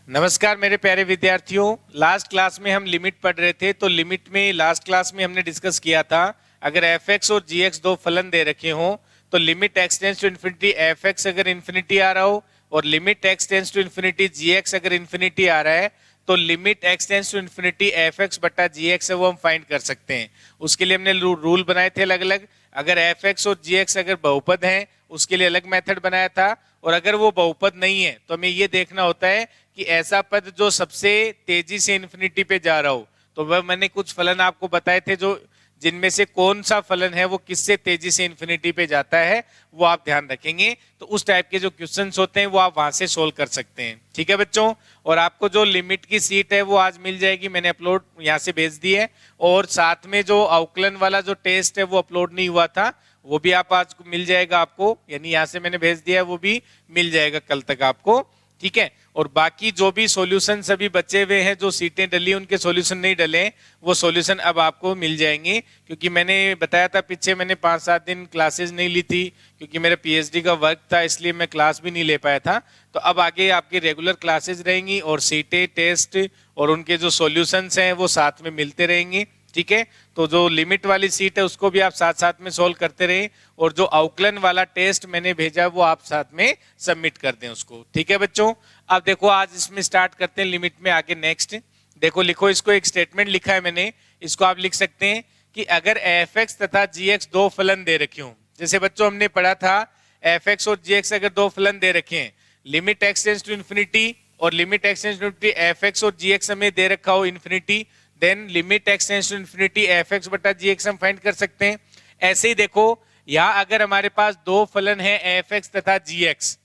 नमस्कार मेरे प्यारे विद्यार्थियों। लास्ट क्लास में हम लिमिट पढ़ रहे थे। तो लिमिट में लास्ट क्लास में हमने डिस्कस किया था, अगर एफ एक्स और जी एक्स दो फलन दे रखे हों तो limit x tends to infinity f x अगर इन्फिनिटी आ रहा हो और limit x tends to infinity g x अगर इन्फिनिटी आ रहा है तो limit x tends to infinity f x बटा जी एक्स है वो हम फाइंड कर सकते हैं। उसके लिए हमने रूल बनाए थे अलग अलग। अगर एफ एक्स और जी एक्स अगर बहुपद हैं उसके लिए अलग मेथड बनाया था, और अगर वो बहुपद नहीं है तो हमें ये देखना होता है कि ऐसा पद जो सबसे तेजी से इन्फिनिटी पे जा रहा हो। तो वह मैंने कुछ फलन आपको बताए थे जो जिनमें से कौन सा फलन है वो किससे तेजी से इन्फिनिटी पे जाता है वो आप ध्यान रखेंगे। तो उस टाइप के जो क्वेश्चंस होते हैं वो आप वहां से सोल्व कर सकते हैं। ठीक है बच्चों, और आपको जो लिमिट की सीट है वो आज मिल जाएगी, मैंने अपलोड यहाँ से भेज दी है। और साथ में जो अवकलन वाला जो टेस्ट है वो अपलोड नहीं हुआ था वो भी आप आज मिल जाएगा आपको, यानी यहाँ से मैंने भेज दिया है वो भी मिल जाएगा कल तक आपको। ठीक है, और बाकी जो भी सॉल्यूशन सभी बचे हुए हैं जो सीटें डली उनके सॉल्यूशन नहीं डले वो सॉल्यूशन अब आपको मिल जाएंगे। क्योंकि मैंने बताया था पीछे मैंने 5-7 दिन क्लासेस नहीं ली थी क्योंकि मेरा पीएचडी का वर्क था, इसलिए मैं क्लास भी नहीं ले पाया था। तो अब आगे आपकी रेगुलर क्लासेस रहेंगी और सीटें टेस्ट और उनके जो सॉल्यूशंस हैं वो साथ में मिलते रहेंगे। ठीक है, तो जो लिमिट वाली सीट है उसको भी आप साथ साथ में सोल्व करते रहे, और जो अवकलन वाला टेस्ट मैंने भेजा वो आप साथ में सबमिट कर दें उसको। ठीक है बच्चों, अब देखो आज इसमें स्टार्ट करते हैं लिमिट में आगे। नेक्स्ट देखो, लिखो इसको, एक स्टेटमेंट लिखा है मैंने, इसको आप लिख सकते हैं कि अगर एफ एक्स तथा जी एक्स दो फलन दे रखे हों, जैसे बच्चों हमने पढ़ा था एफ एक्स और जी एक्स अगर दो फलन दे रखे हैं, limit x tends to infinity और limit x tends to infinity f x और जी एक्स हमें दे रखा हो infinity, then limit x tends to infinity f x बटा जी एक्स हम फाइंड कर सकते हैं। ऐसे ही देखो यहाँ अगर हमारे पास दो फलन है एफ एक्स तथा जी एक्स,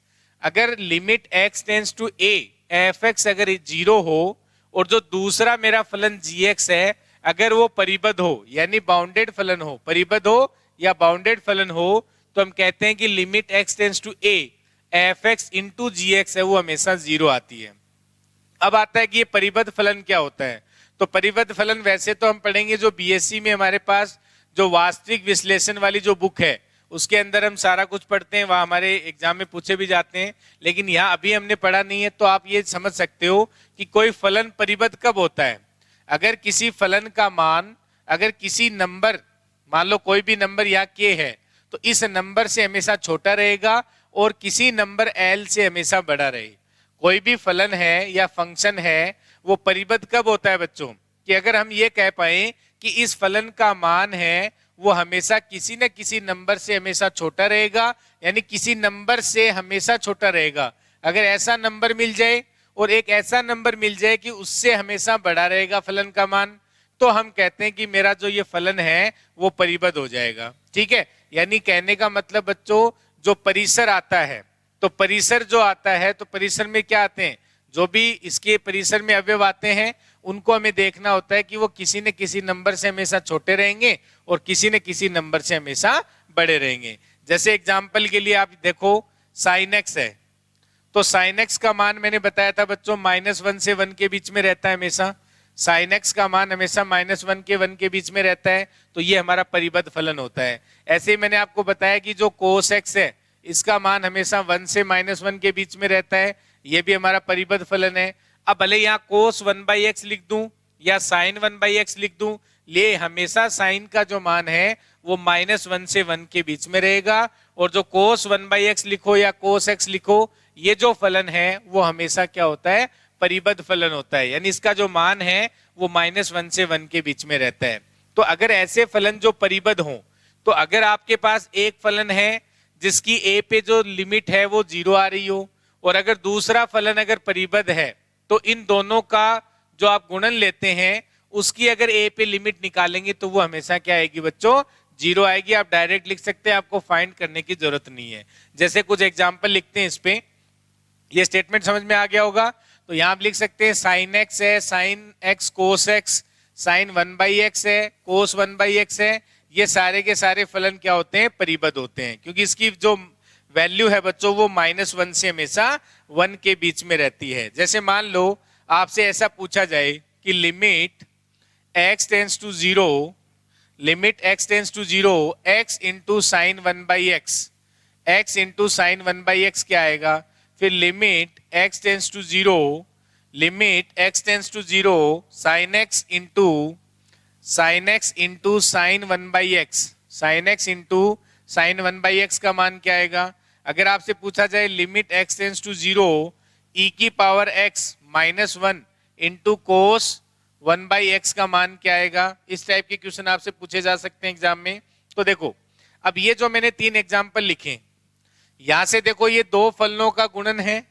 अगर limit x tends to a f x अगर जीरो हो और जो दूसरा मेरा फलन जी एक्स है अगर वो परिबद्ध हो यानी बाउंडेड फलन हो, परिबद्ध हो या बाउंडेड फलन हो, तो हम कहते हैं कि limit x tends to a f x into g x है वो हमेशा जीरो आती है। अब आता है कि ये परिबद्ध फलन क्या होता है। तो परिबद्ध फलन वैसे तो हम पढ़ेंगे जो बीएससी में हमारे पास जो वास्तविक विश्लेषण वाली जो बुक है उसके अंदर हम सारा कुछ पढ़ते हैं, वहां हमारे एग्जाम में पूछे भी जाते हैं, लेकिन यहाँ अभी हमने पढ़ा नहीं है। तो आप ये समझ सकते हो कि कोई फलन परिबद्ध कब होता है, अगर किसी फलन का मान अगर किसी नंबर, मान लो कोई भी नंबर यहाँ के है, तो इस नंबर से हमेशा छोटा रहेगा और किसी नंबर एल से हमेशा बड़ा रहे। कोई भी फलन है या फंक्शन है वो परिबद्ध कब होता है बच्चों, कि अगर हम ये कह पाए कि इस फलन का मान है वो हमेशा किसी न किसी नंबर से हमेशा छोटा रहेगा, यानी किसी नंबर से हमेशा छोटा रहेगा। अगर ऐसा नंबर मिल जाए और एक ऐसा नंबर मिल जाए कि उससे हमेशा बड़ा रहेगा फलन का मान, तो हम कहते हैं कि मेरा जो ये फलन है वो परिबद्ध हो जाएगा। ठीक है, यानी कहने का मतलब बच्चों जो परिसर आता है, तो परिसर जो आता है तो परिसर में क्या आते हैं, जो भी इसके परिसर में अवयव आते हैं उनको हमें देखना होता है कि वो किसी न किसी नंबर से हमेशा छोटे रहेंगे और किसी न किसी नंबर से हमेशा बड़े रहेंगे। जैसे एग्जाम्पल के लिए आप देखो साइन एक्स है, तो साइन एक्स का मान मैंने बताया था बच्चों -1 से 1 के बीच में रहता है हमेशा। साइन एक्स का मान हमेशा -1 के 1 के बीच में रहता है, तो ये हमारा परिबद्ध फलन होता है। ऐसे ही मैंने आपको बताया कि जो कोस एक्स है इसका मान हमेशा 1 से -1 के बीच में रहता है, ये भी हमारा परिबद्ध फलन है। अब भले यहाँ कोस 1/x लिख दूं या साइन 1/x लिख दूं, ले हमेशा साइन का जो मान है वो -1 से 1 के बीच में रहेगा, और जो कोस 1/x लिखो या कोस x लिखो, ये जो फलन है वो हमेशा क्या होता है, परिबद्ध फलन होता है, यानी इसका जो मान है वो -1 से 1 के बीच में रहता है। तो अगर ऐसे फलन जो परिबद्ध हो, तो अगर आपके पास एक फलन है जिसकी ए पे जो लिमिट है वो 0 आ रही हो, और अगर दूसरा फलन अगर परिबद्ध है तो इन दोनों का जो आप गुणन लेते हैं उसकी अगर ए पे लिमिट निकालेंगे तो वो हमेशा क्या आएगी बच्चों, 0 आएगी। आप डायरेक्ट लिख सकते हैं, आपको फाइंड करने की जरूरत नहीं है। जैसे कुछ एग्जांपल लिखते हैं इस पे, ये स्टेटमेंट समझ में आ गया होगा। तो यहां आप लिख सकते हैं साइन एक्स है, sine x cos x, sine 1/x है, कोस 1/x है, ये सारे के सारे फलन क्या होते हैं, परिबद्ध होते हैं, क्योंकि इसकी जो वैल्यू है बच्चों वो -1 से हमेशा 1 के बीच में रहती है। जैसे मान लो आपसे ऐसा पूछा जाए कि limit x tends to 0, limit x tends to 0 x into sine 1/x, x into sine 1/x क्या आएगा, फिर limit x tends to 0 limit x tends to 0 sine x into sine 1/x, sine x into sine 1/x का मान क्या आएगा? अगर आपसे पूछा जाए limit x tends to 0 e की power x minus 1 into cos 1/x का मान क्या आएगा? इस टाइप के क्वेश्चन आपसे पूछे जा सकते हैं एग्जाम में। तो देखो, अब ये जो मैंने 3 एग्जाम्पल लिखे, यहां से देखो ये 2 फलनों का गुणन है,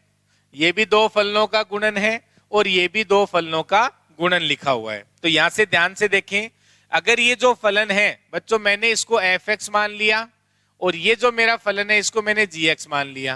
ये भी 2 फलनों का गुणन है, और ये भी 2 फलनों का गुणन लिखा हुआ है। तो यहां से ध्यान से देखें, अगर ये जो फलन है बच्चों मैंने इसको fx मान लिया, और ये जो मेरा फलन है इसको मैंने gx मान लिया।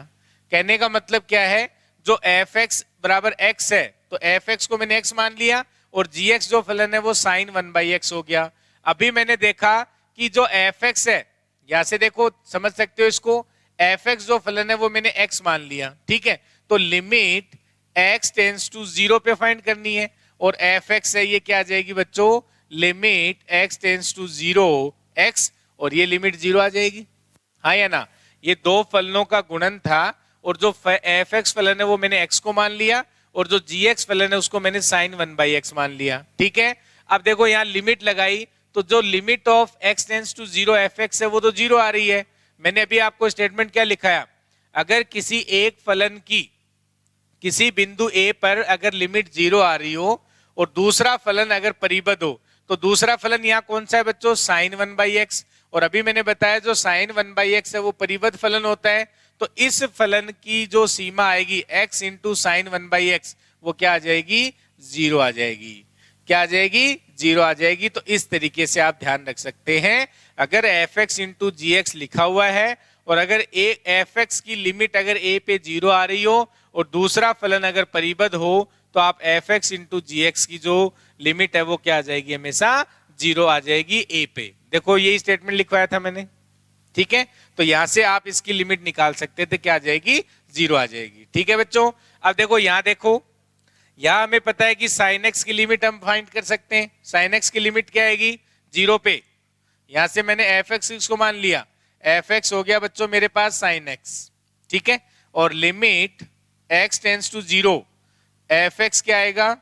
कहने का मतलब क्या है, जो fx बराबर x है तो fx को मैंने x मान लिया, और gx जो फलन है वो साइन 1/x हो गया। अभी मैंने देखा कि जो fx है, यहां से देखो समझ सकते हो इसको, fx जो फलन है वो मैंने x मान लिया, ठीक है। तो लिमिट x टेंस टू 0 पे फाइंड करनी है, और fx है ये क्या आ जाएगी बच्चों, limit x tends to 0 x, और ये लिमिट 0 आ जाएगी, हाँ या ना। ये 2 फलनों का गुणन था, और जो fx फलन है वो मैंने x को मान लिया, और जो gx फलन है उसको मैंने साइन 1/x मान लिया, ठीक है। अब देखो यहाँ लिमिट लगाई, तो जो limit of x tends to 0 fx है वो तो 0 आ रही है। मैंने अभी आपको स्टेटमेंट क्या लिखाया, अगर किसी एक फलन की किसी बिंदु A पर अगर लिमिट 0 आ रही हो और दूसरा फलन अगर परिबद्ध हो, तो दूसरा फलन यहाँ कौन सा है बच्चों, साइन 1/x, और अभी मैंने बताया जो साइन 1/x है वो परिबद्ध फलन होता है। तो इस फलन की जो सीमा आएगी x इंटू साइन 1/x, वो क्या आ जाएगी, 0 आ जाएगी। क्या आ जाएगी, 0 आ जाएगी। तो इस तरीके से आप ध्यान रख सकते हैं, अगर fx इंटू gx लिखा हुआ है, और अगर fx की लिमिट अगर a पे 0 आ रही हो और दूसरा फलन अगर परिबद्ध हो, तो आप fx इंटू gx की जो लिमिट है वो क्या आ जाएगी, हमेशा 0 आ जाएगी a पे। देखो यही स्टेटमेंट लिखवाया था मैंने, ठीक है। तो यहां से आप इसकी लिमिट निकाल सकते थे, क्या आ जाएगी, 0 आ जाएगी, ठीक है बच्चों। अब देखो यहाँ देखो, यहां हमें पता है कि साइन x की लिमिट हम फाइंड कर सकते हैं। साइन x की लिमिट क्या आएगी, 0 पे। यहां से मैंने fx को मान लिया, fx हो गया बच्चों मेरे पास साइन x, ठीक है। और limit x tends to 0 fx क्या आएगा,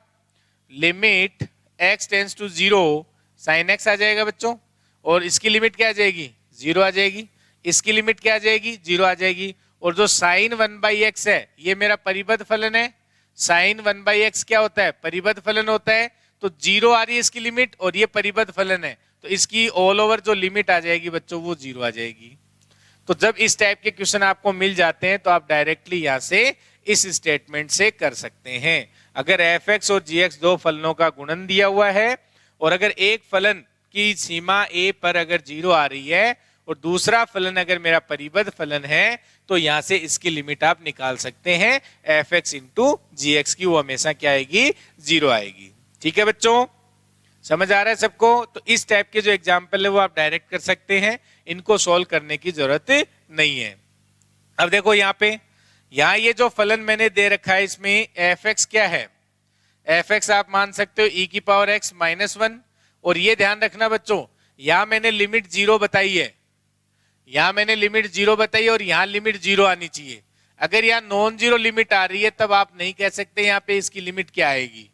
limit x tends to 0 sine x आ जाएगा बच्चों, और इसकी लिमिट क्या आ जाएगी, 0 आ जाएगी। इसकी लिमिट क्या आ जाएगी, 0 आ जाएगी। और जो साइन 1/x है ये मेरा परिबद्ध फलन है। साइन 1/x क्या होता है, परिबद्ध फलन होता है। तो 0 आ रही है इसकी लिमिट, और ये परिबद्ध फलन है, तो इसकी ऑल ओवर जो लिमिट आ जाएगी बच्चों वो 0 आ जाएगी। तो जब इस टाइप के क्वेश्चन आपको मिल जाते हैं तो आप डायरेक्टली यहां से इस स्टेटमेंट से कर सकते हैं। अगर fx और gx 2 फलनों का गुणन दिया हुआ है, और अगर एक फलन की सीमा a पर अगर 0 आ रही है और दूसरा फलन अगर मेरा परिबद्ध फलन है, तो यहां से इसकी लिमिट आप निकाल सकते हैं fx इंटू gx की, वो हमेशा क्या आएगी, 0 आएगी। ठीक है बच्चों, समझ आ रहा है सबको। तो इस टाइप के जो एग्जाम्पल है वो आप डायरेक्ट कर सकते हैं, इनको सॉल्व करने की जरूरत नहीं है। अब देखो यहाँ पे, यहाँ ये जो फलन मैंने दे रखा है इसमें fx क्या है, fx आप मान सकते हो e की पावर x माइनस 1, और ये ध्यान रखना बच्चों, यहाँ मैंने लिमिट 0 बताई है, यहाँ मैंने लिमिट 0 बताई है, और यहाँ लिमिट 0 आनी चाहिए। अगर यहाँ नॉन जीरो लिमिट आ रही है तब आप नहीं कह सकते यहाँ पे इसकी लिमिट क्या आएगी।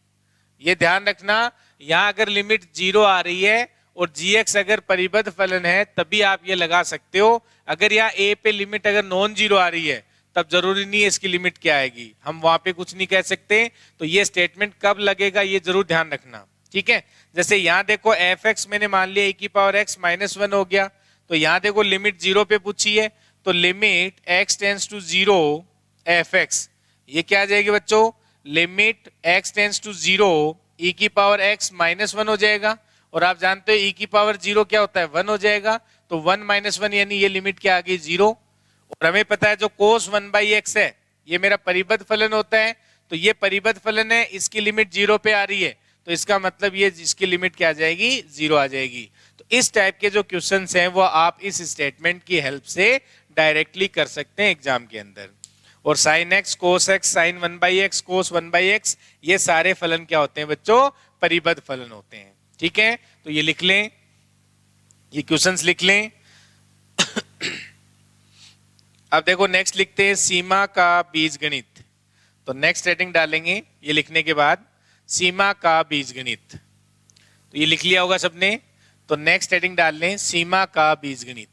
ये ध्यान रखना, यहाँ अगर लिमिट 0 आ रही है और gx अगर परिबद्ध फलन है तभी आप ये लगा सकते हो। अगर यहाँ a पे लिमिट अगर नॉन जीरो आ रही है तब जरूरी नहीं है इसकी लिमिट क्या आएगी, हम वहां पे कुछ नहीं कह सकते। तो ये स्टेटमेंट कब लगेगा ये जरूर ध्यान रखना, ठीक है। जैसे यहाँ देखो fx मैंने मान लिया e की पावर x माइनस 1 हो गया, तो यहाँ देखो लिमिट 0 पे पूछी है, तो limit x tends to 0 fx, ये क्या आ जाएगी बच्चों, limit x tends to 0 e की पावर x माइनस 1 हो जाएगा। और आप जानते हो e की पावर 0 क्या होता है, 1 हो जाएगा। तो 1 माइनस 1 यानी ये लिमिट क्या आ गई, 0। और हमें पता है जो cos 1/x है ये मेरा परिबद्ध फलन होता है, तो ये परिबद्ध फलन है, इसकी लिमिट 0 पे आ रही है, तो इसका मतलब ये इसकी लिमिट क्या आ जाएगी, 0 आ जाएगी। तो इस टाइप के जो क्वेश्चंस हैं वो आप इस स्टेटमेंट की हेल्प से डायरेक्टली कर सकते हैं एग्जाम के अंदर। और sine x cos x sine 1/x cos 1/x ये सारे फलन क्या होते हैं बच्चों, परिबद्ध फलन होते हैं। ठीक है, तो ये लिख लें, ये क्वेश्चंस लिख लें। अब देखो नेक्स्ट लिखते हैं सीमा का बीजगणित। तो नेक्स्ट हेडिंग डालेंगे ये लिखने के बाद सीमा का बीजगणित। तो ये लिख लिया होगा सबने। तो नेक्स्ट हेडिंग डाल लें सीमा का बीजगणित।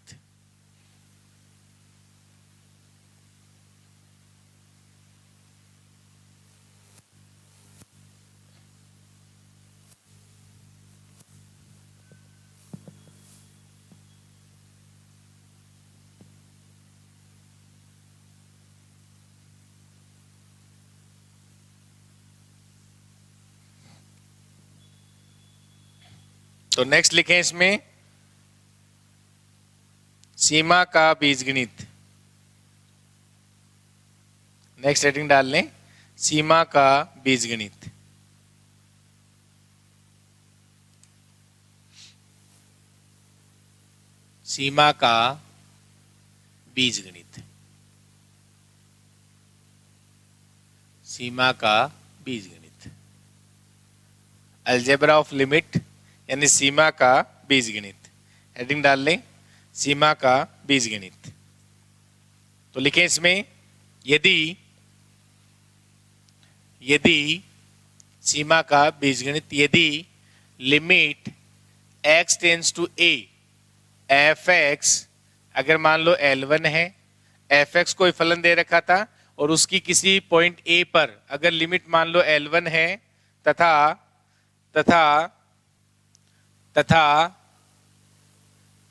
तो नेक्स्ट लिखें इसमें सीमा का बीजगणित। नेक्स्ट हेडिंग डाल लें सीमा का बीजगणित। सीमा का बीजगणित। सीमा का बीजगणित। अलजेब्रा ऑफ लिमिट यानी सीमा का बीजगणित। हेडिंग डाल लें सीमा का बीजगणित। तो लिखें इसमें यदि सीमा का बीजगणित यदि limit x tends to a fx, अगर मान लो L1 है, fx कोई फलन दे रखा था और उसकी किसी पॉइंट a पर अगर लिमिट मान लो L1 है तथा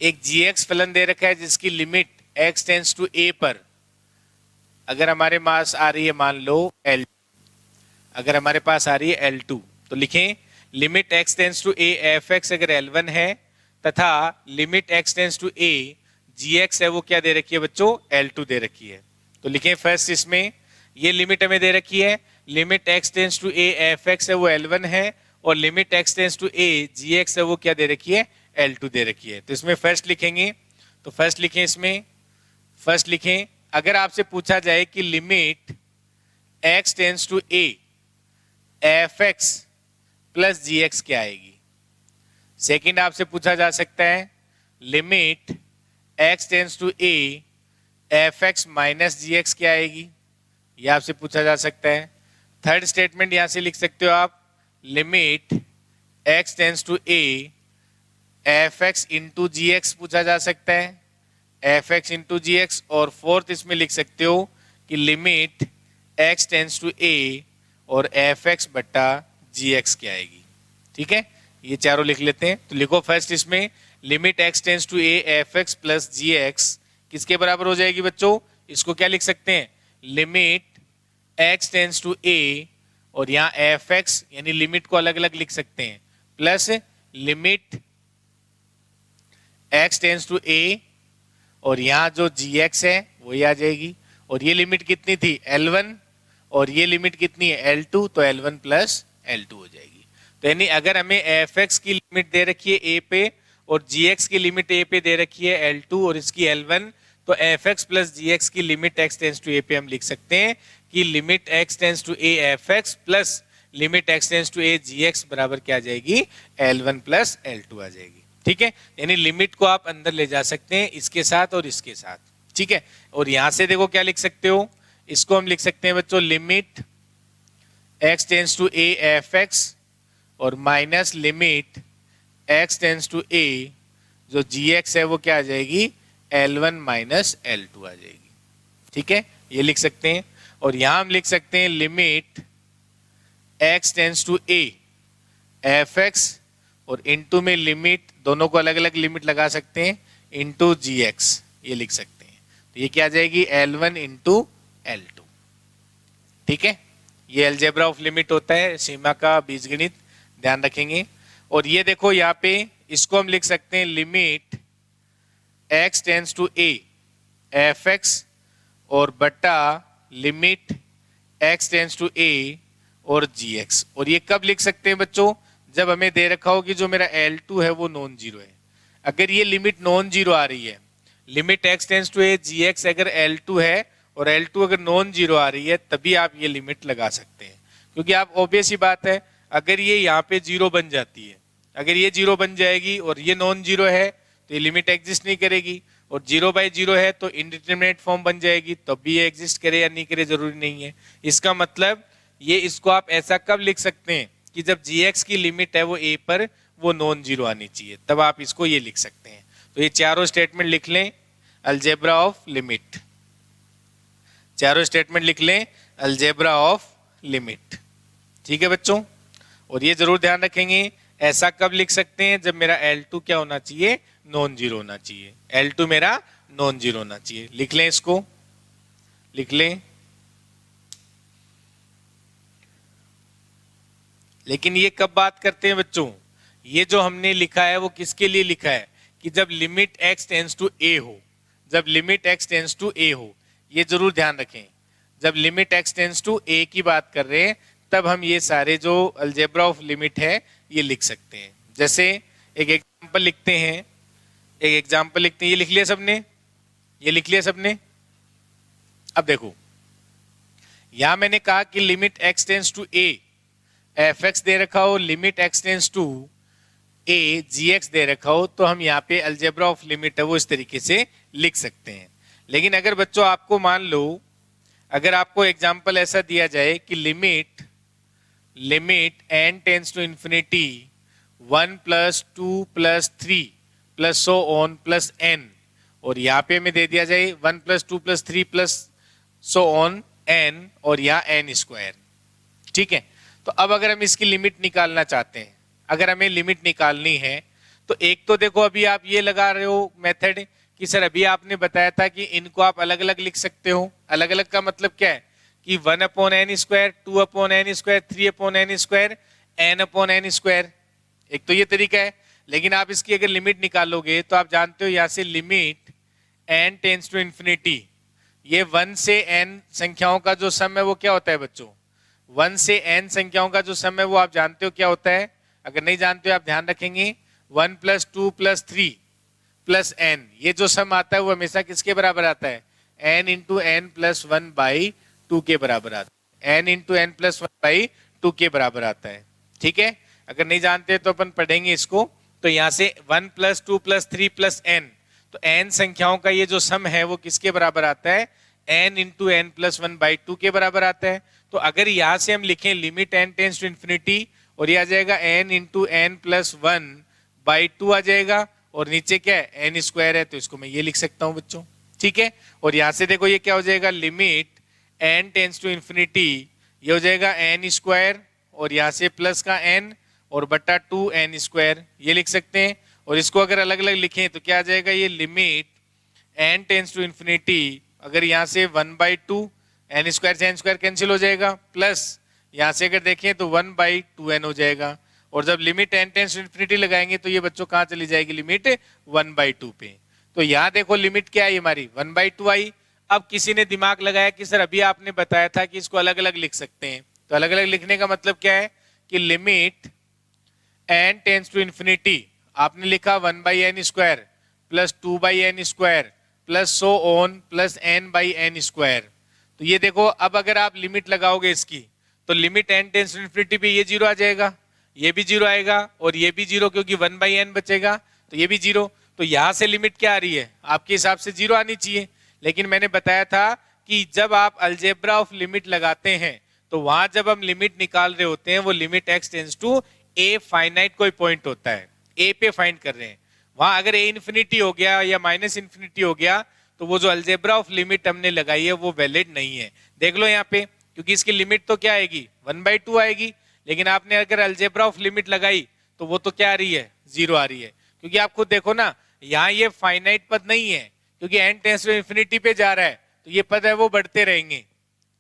एक gx फलन दे रखा है जिसकी limit x tends to a पर अगर हमारे पास आ रही है मान लो L, अगर हमारे पास आ रही है L2, तो लिखें limit x tends to a fx अगर L1 है तथा limit x tends to a gx है वो क्या दे रखी है बच्चों L2 दे रखी है। तो लिखें फर्स्ट इसमें ये लिमिट हमें दे रखी है, limit x tends to a fx है वो L1 है और limit x tends to a gx है वो क्या दे रखी है L2 दे रखी है। तो इसमें फर्स्ट लिखेंगे, तो फर्स्ट लिखें इसमें फर्स्ट लिखें अगर आपसे पूछा जाए कि limit x tends to a fx plus gx क्या आएगी। सेकंड आपसे पूछा जा सकता है limit x tends to a fx minus gx क्या आएगी, ये आपसे पूछा जा सकता है। थर्ड स्टेटमेंट यहां से लिख सकते हो आप limit x tends to a fx into gx पूछा जा सकता है fx इंटू gx। और फोर्थ इसमें लिख सकते हो कि limit x tends to a और fx बट्टा gx क्या आएगी। ठीक है, ये चारों लिख लेते हैं। तो लिखो फर्स्ट इसमें limit x tends to a fx plus gx किसके बराबर हो जाएगी बच्चों, इसको क्या लिख सकते हैं limit x tends to a और यहाँ fx यानी लिमिट को अलग अलग लिख सकते हैं plus limit x tends to a और यहाँ जो gx है वही आ जाएगी। और ये लिमिट कितनी थी L1 और ये लिमिट कितनी है L2, तो L1 प्लस L2 हो जाएगी। तो यानी अगर हमें fx की लिमिट दे रखी है a पे और gx की लिमिट a पे दे रखी है L2 और इसकी L1, तो fx प्लस gx की limit x tends to a पे हम लिख सकते हैं कि limit x tends to a fx plus limit x tends to a gx बराबर क्या आ जाएगी L1 प्लस L2 आ जाएगी। ठीक है, यानी लिमिट को आप अंदर ले जा सकते हैं इसके साथ और इसके साथ। ठीक है, और यहां से देखो क्या लिख सकते हो, इसको हम लिख सकते हैं बच्चों limit x tends to a fx और minus limit x tends to a जो gx है वो क्या आ जाएगी L1 माइनस L2 आ जाएगी। ठीक है, ये लिख सकते हैं। और यहां हम लिख सकते हैं limit x tends to a fx और इनटू में लिमिट दोनों को अलग अलग लिमिट लगा सकते हैं इनटू gx, ये लिख सकते हैं। तो ये क्या आ जाएगी L1 इंटू L2। ठीक है, ये अलजेब्रा ऑफ लिमिट होता है सीमा का बीजगणित, ध्यान रखेंगे। और ये देखो यहाँ पे इसको हम लिख सकते हैं limit x tends to a fx और बट्टा limit x tends to a और gx। और ये कब लिख सकते हैं बच्चों, जब हमें दे रखा हो कि जो मेरा L2 है वो नॉन जीरो है। अगर ये लिमिट नॉन जीरो आ रही है, limit x tends to a gx अगर L2 है और L2 अगर नॉन जीरो आ रही है तभी आप ये लिमिट लगा सकते हैं। क्योंकि आप ऑब्वियस ही बात है अगर ये यहाँ पे जीरो बन जाती है, अगर ये जीरो बन जाएगी और ये नॉन जीरो है तो ये लिमिट एग्जिस्ट नहीं करेगी। और 0/0 है तो इंडिटरमिनेट फॉर्म बन जाएगी, तो भी ये एग्जिस्ट करे या नहीं करे जरूरी नहीं है। इसका मतलब ये इसको आप ऐसा कब लिख सकते हैं कि जब gx की लिमिट है वो a पर वो नॉन जीरो आनी चाहिए, तब आप इसको ये लिख सकते हैं। तो ये चारों स्टेटमेंट लिख लें, अलजेब्रा ऑफ लिमिट, चारों स्टेटमेंट लिख लें अलजेब्रा ऑफ लिमिट। ठीक है बच्चों, और ये जरूर ध्यान रखेंगे ऐसा कब लिख सकते हैं जब मेरा L2 क्या होना चाहिए, नॉन जीरो होना चाहिए। L2 मेरा नॉन जीरो होना चाहिए। लिख लें, इसको लिख लें। लेकिन ये कब बात करते हैं बच्चों, ये जो हमने लिखा है वो किसके लिए लिखा है कि जब limit x tends to a हो, जब limit x tends to a हो, ये जरूर ध्यान रखें। जब limit x tends to a की बात कर रहे हैं तब हम ये सारे जो अलजेब्रा ऑफ लिमिट है ये लिख सकते हैं। जैसे एक एग्जांपल लिखते हैं, एक एग्जांपल लिखते हैं। ये लिख लिया सबने, ये लिख लिया सबने। अब देखो यहां मैंने कहा कि limit x tends to a, fx दे रखा हो, limit x tends to a gx दे रखा हो, तो हम यहाँ पे अलजेब्रा ऑफ लिमिट है वो इस तरीके से लिख सकते हैं। लेकिन अगर बच्चों आपको मान लो, अगर आपको एग्जांपल ऐसा दिया जाए कि limit n tends to infinity 1 + 2 + 3 + so on + n, और यहाँ पे हमें दे दिया जाए 1 + 2 + 3 + so on n और यहाँ n²। ठीक है, तो अब अगर हम इसकी लिमिट निकालना चाहते हैं, अगर हमें लिमिट निकालनी है तो एक तो देखो अभी आप ये लगा रहे हो मेथड कि सर अभी आपने बताया था कि इनको आप अलग अलग लिख सकते हो। अलग अलग का मतलब क्या है कि 1/n², 2/n², 3/n², n/n²। एक तो ये तरीका है। लेकिन आप इसकी अगर लिमिट निकालोगे तो आप जानते हो यहाँ से limit n tends to infinity, ये 1 से n संख्याओं का जो सम है वो क्या होता है बच्चों, 1 से n संख्याओं का जो सम है वो आप जानते हो क्या होता है। अगर नहीं जानते हो आप ध्यान रखेंगे 1 + 2 + 3 + n, ये जो सम आता है वो हमेशा किसके बराबर आता है, n × n + 1/2 के बराबर आता है, n × n + 1/2 के बराबर आता है। ठीक है, अगर नहीं जानते तो अपन पढ़ेंगे इसको। तो यहाँ से 1 + 2 + 3 + n, तो n संख्याओं का ये जो सम है वो किसके बराबर आता है, n × n + 1/2 के बराबर आता है। तो अगर यहाँ से हम लिखें limit n tends to infinity, और ये आ जाएगा n × n + 1/2 आ जाएगा, और नीचे क्या है n² है, तो इसको मैं ये लिख सकता हूँ बच्चों। ठीक है, और यहाँ से देखो ये क्या हो जाएगा, limit n tends to infinity, ये हो जाएगा n², और यहाँ से प्लस का n और बटा 2n², ये लिख सकते हैं। और इसको अगर अलग अलग लिखें तो क्या आ जाएगा, ये limit n tends to infinity, अगर यहाँ से 1/2, n² से n² कैंसिल हो जाएगा, प्लस यहाँ से अगर देखें तो 1/2n हो जाएगा। और जब limit n tends to infinity लगाएंगे तो ये बच्चों कहाँ चली जाएगी, लिमिट 1/2 पे। तो यहाँ देखो लिमिट क्या आई हमारी, 1/2 आई। अब किसी ने दिमाग लगाया कि सर अभी आपने बताया था कि इसको अलग अलग लिख सकते हैं, तो अलग अलग लिखने का मतलब क्या है कि limit n tends to infinity आपने लिखा 1/n² + 2/n² + so on + n/n²। तो ये देखो अब अगर आप लिमिट लगाओगे इसकी तो limit n tends to infinity पे ये 0 आ जाएगा, ये भी 0 आएगा, और ये भी 0 क्योंकि 1/n बचेगा, तो ये भी 0। तो यहां से लिमिट क्या आ रही है, आपके हिसाब से 0 आनी चाहिए। लेकिन मैंने बताया था कि जब आप अलजेब्रा ऑफ लिमिट लगाते हैं तो वहां जब हम लिमिट निकाल रहे होते हैं वो limit x tends to a finite कोई पॉइंट होता है, a पे फाइंड कर रहे हैं। वहां अगर a इंफिनिटी हो गया या -∞ हो गया तो वो जो अलजेब्रा ऑफ लिमिट हमने लगाई है वो वैलिड नहीं है। देख लो यहाँ पे, क्योंकि इसकी लिमिट तो क्या आएगी, 1/2 आएगी। लेकिन आपने अगर अलजेब्रा ऑफ लिमिट लगाई तो वो तो क्या आ रही है, 0 आ रही है। क्योंकि आप खुद देखो ना, यहाँ ये फाइनाइट पद नहीं है, क्योंकि n टेंड्स टू इंफिनिटी पे जा रहा है, तो ये पद है वो बढ़ते रहेंगे,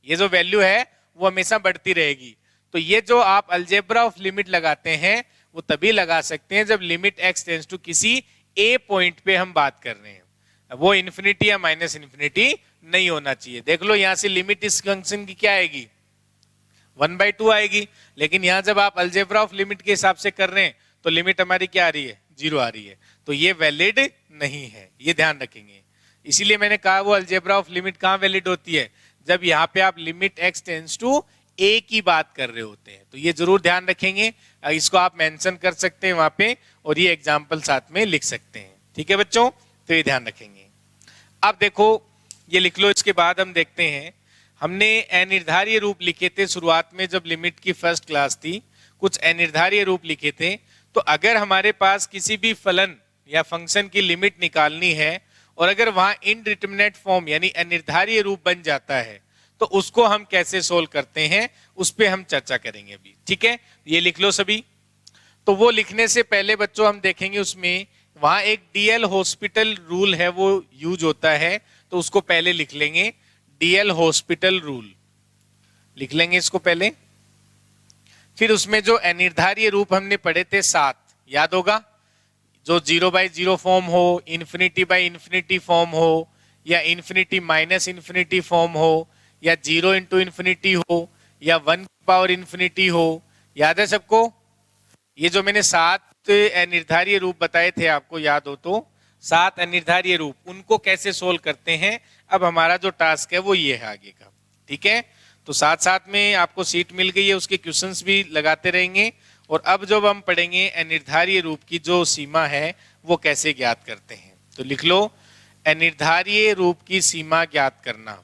ये जो वैल्यू है वो हमेशा बढ़ती रहेगी। तो ये जो आप अलजेब्रा ऑफ लिमिट लगाते हैं वो तभी लगा सकते हैं जब लिमिट x टेंड्स टू किसी a पॉइंट पे हम बात कर रहे हैं, वो इंफिनिटी या -∞ नहीं होना चाहिए। देख लो यहाँ से लिमिट इस फंक्शन की क्या आएगी, 1/2 आएगी। लेकिन यहाँ जब आप अलजेब्रा ऑफ लिमिट के हिसाब से कर रहे हैं तो लिमिट हमारी क्या आ रही है, 0 आ रही है, तो ये वैलिड नहीं है, ये ध्यान रखेंगे। इसीलिए मैंने कहा वो अलजेब्रा ऑफ लिमिट कहाँ वैलिड होती है, जब यहाँ पे आप limit x tends to a की बात कर रहे होते हैं। तो ये जरूर ध्यान रखेंगे, इसको आप मेंशन कर सकते हैं वहां पे, और ये एग्जाम्पल साथ में लिख सकते हैं। ठीक है बच्चों, तो ये ध्यान रखेंगे। अब देखो ये लिख लो, इसके बाद हम देखते हैं, हमने अनिर्धारीय रूप लिखे थे शुरुआत में जब लिमिट की फर्स्ट क्लास थी, कुछ अनिर्धारीय रूप लिखे थे। तो अगर हमारे पास किसी भी फलन या फंक्शन की लिमिट निकालनी है और अगर वहां इनडिटरमिनेट फॉर्म यानी अनिर्धारीय रूप बन जाता है तो उसको हम कैसे सोल्व करते हैं उस पे हम चर्चा करेंगे अभी, ठीक है। ये लिख लो सभी। तो वो लिखने से पहले बच्चों हम देखेंगे उसमें वहां एक डीएल हॉस्पिटल रूल है वो यूज होता है, तो उसको पहले लिख लेंगे। डीएल हॉस्पिटल रूल लिख लेंगे इसको पहले। फिर उसमें जो अनिर्धारीय रूप हमने पढ़े थे 7, याद होगा, जो 0/0 फॉर्म हो, इन्फिनिटी फॉर्म हो, या इन्फिनिटी माइनस इन्फिनिटी फॉर्म हो, या 0 इंटू इन्फिनिटी हो, या 1 की पावर इन्फिनिटी हो, याद है सबको। ये जो मैंने 7 अनिर्धारीय रूप बताए थे आपको याद हो तो, 7 अनिर्धारीय रूप, उनको कैसे सोल्व करते हैं, अब हमारा जो टास्क है वो ये है आगे का, ठीक है। तो साथ साथ में आपको सीट मिल गई है, उसके क्वेश्चंस भी लगाते रहेंगे। और अब जब हम पढ़ेंगे अनिर्धारीय रूप की जो सीमा है वो कैसे ज्ञात करते हैं, तो लिख लो अनिर्धारीय रूप की सीमा ज्ञात करना।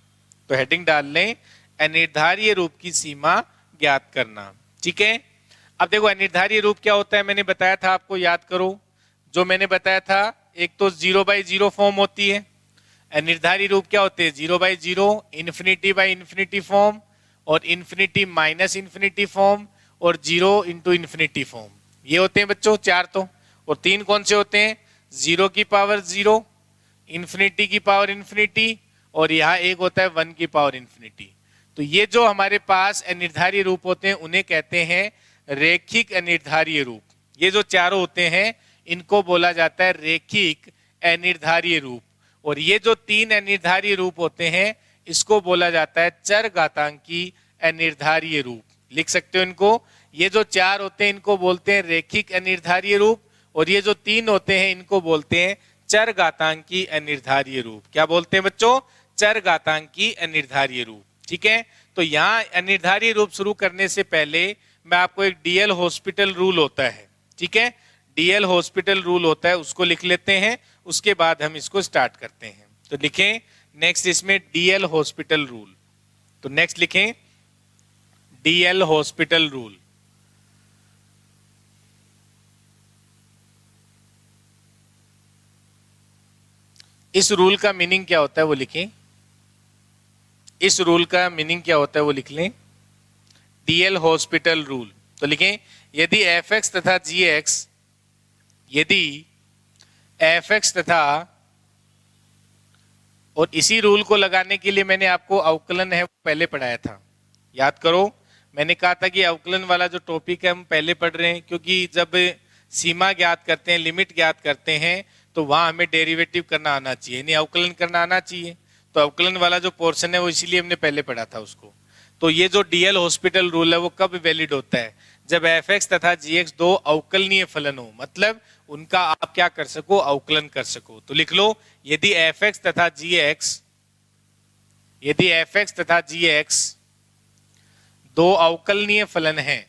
तो हेडिंग डाल लें अनिर्धारीय रूप की सीमा ज्ञात करना, ठीक है। अब देखो अनिर्धारीय रूप क्या होता है, मैंने बताया था आपको, याद करो जो मैंने बताया था। एक तो 0/0 फॉर्म होती है। अनिर्धारीय रूप क्या होते हैं, 0/0, इन्फिनिटी फॉर्म, और इन्फिनिटी माइनस इन्फिनिटी फॉर्म, और 0 इंटू इन्फिनिटी फॉर्म। ये होते हैं बच्चों 4 तो। और 3 कौन से होते हैं, 0 की पावर 0, इन्फिनिटी की पावर इन्फिनिटी, और यहाँ एक होता है 1 की पावर इन्फिनिटी। तो ये जो हमारे पास अनिर्धारीय रूप होते हैं उन्हें कहते हैं रेखिक अनिर्धारीय रूप। ये जो चारों होते हैं इनको बोला जाता है रेखिक अनिर्धारीय रूप। और ये जो 3 अनिर्धारीय रूप होते हैं इसको बोला जाता है चरघातांकी अनिर्धारीय रूप। लिख सकते हो इनको। ये जो 4 होते हैं इनको बोलते हैं रेखिक अनिर्धारीय रूप, और ये जो 3 होते हैं इनको बोलते हैं चरघातांकी अनिर्धारीय रूप। क्या बोलते हैं बच्चों, चरघातांकी अनिर्धारीय रूप, ठीक है। तो यहाँ अनिर्धारीय रूप शुरू करने से पहले मैं आपको एक डीएल हॉस्पिटल रूल होता है, ठीक है, डीएल हॉस्पिटल रूल होता है उसको लिख लेते हैं, उसके बाद हम इसको स्टार्ट करते हैं। तो लिखें नेक्स्ट इसमें डीएल हॉस्पिटल रूल। तो नेक्स्ट लिखें डीएल हॉस्पिटल रूल। इस रूल का मीनिंग क्या होता है वो लिखें। इस रूल का मीनिंग क्या होता है वो लिख लें, डीएल हॉस्पिटल रूल। तो लिखें यदि एफ एक्स तथा जी एक्स, यदि एफ एक्स तथा, और इसी रूल को लगाने के लिए मैंने आपको अवकलन है पहले पढ़ाया था, याद करो। मैंने कहा था कि अवकलन वाला जो टॉपिक है हम पहले पढ़ रहे हैं, क्योंकि जब सीमा ज्ञात करते हैं, लिमिट ज्ञात करते हैं, तो वहां हमें डेरिवेटिव करना आना चाहिए, नहीं अवकलन करना आना चाहिए। तो अवकलन वाला जो पोर्शन है वो इसीलिए हमने पहले पढ़ा था उसको। तो ये जो डीएल हॉस्पिटल रूल है वो कब वैलिड होता है, जब एफ एक्स तथा जी एक्स 2 अवकलनीय फलन हो, मतलब उनका आप क्या कर सको, अवकलन कर सको। तो लिख लो यदि एफ एक्स तथा जी एक्स, यदि एफ एक्स तथा जी एक्स 2 अवकलनीय फलन हैं,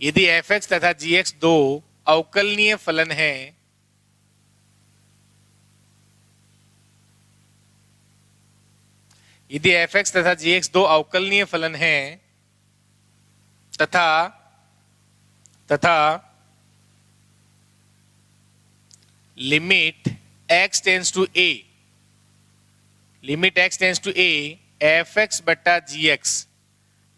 यदि एफ एक्स तथा जी एक्स 2 अवकलनीय फलन हैं, यदि एफ एक्स तथा जी एक्स 2 अवकलनीय फलन हैं तथा limit x tends to a, limit x tends to a f x बट्टा जी एक्स,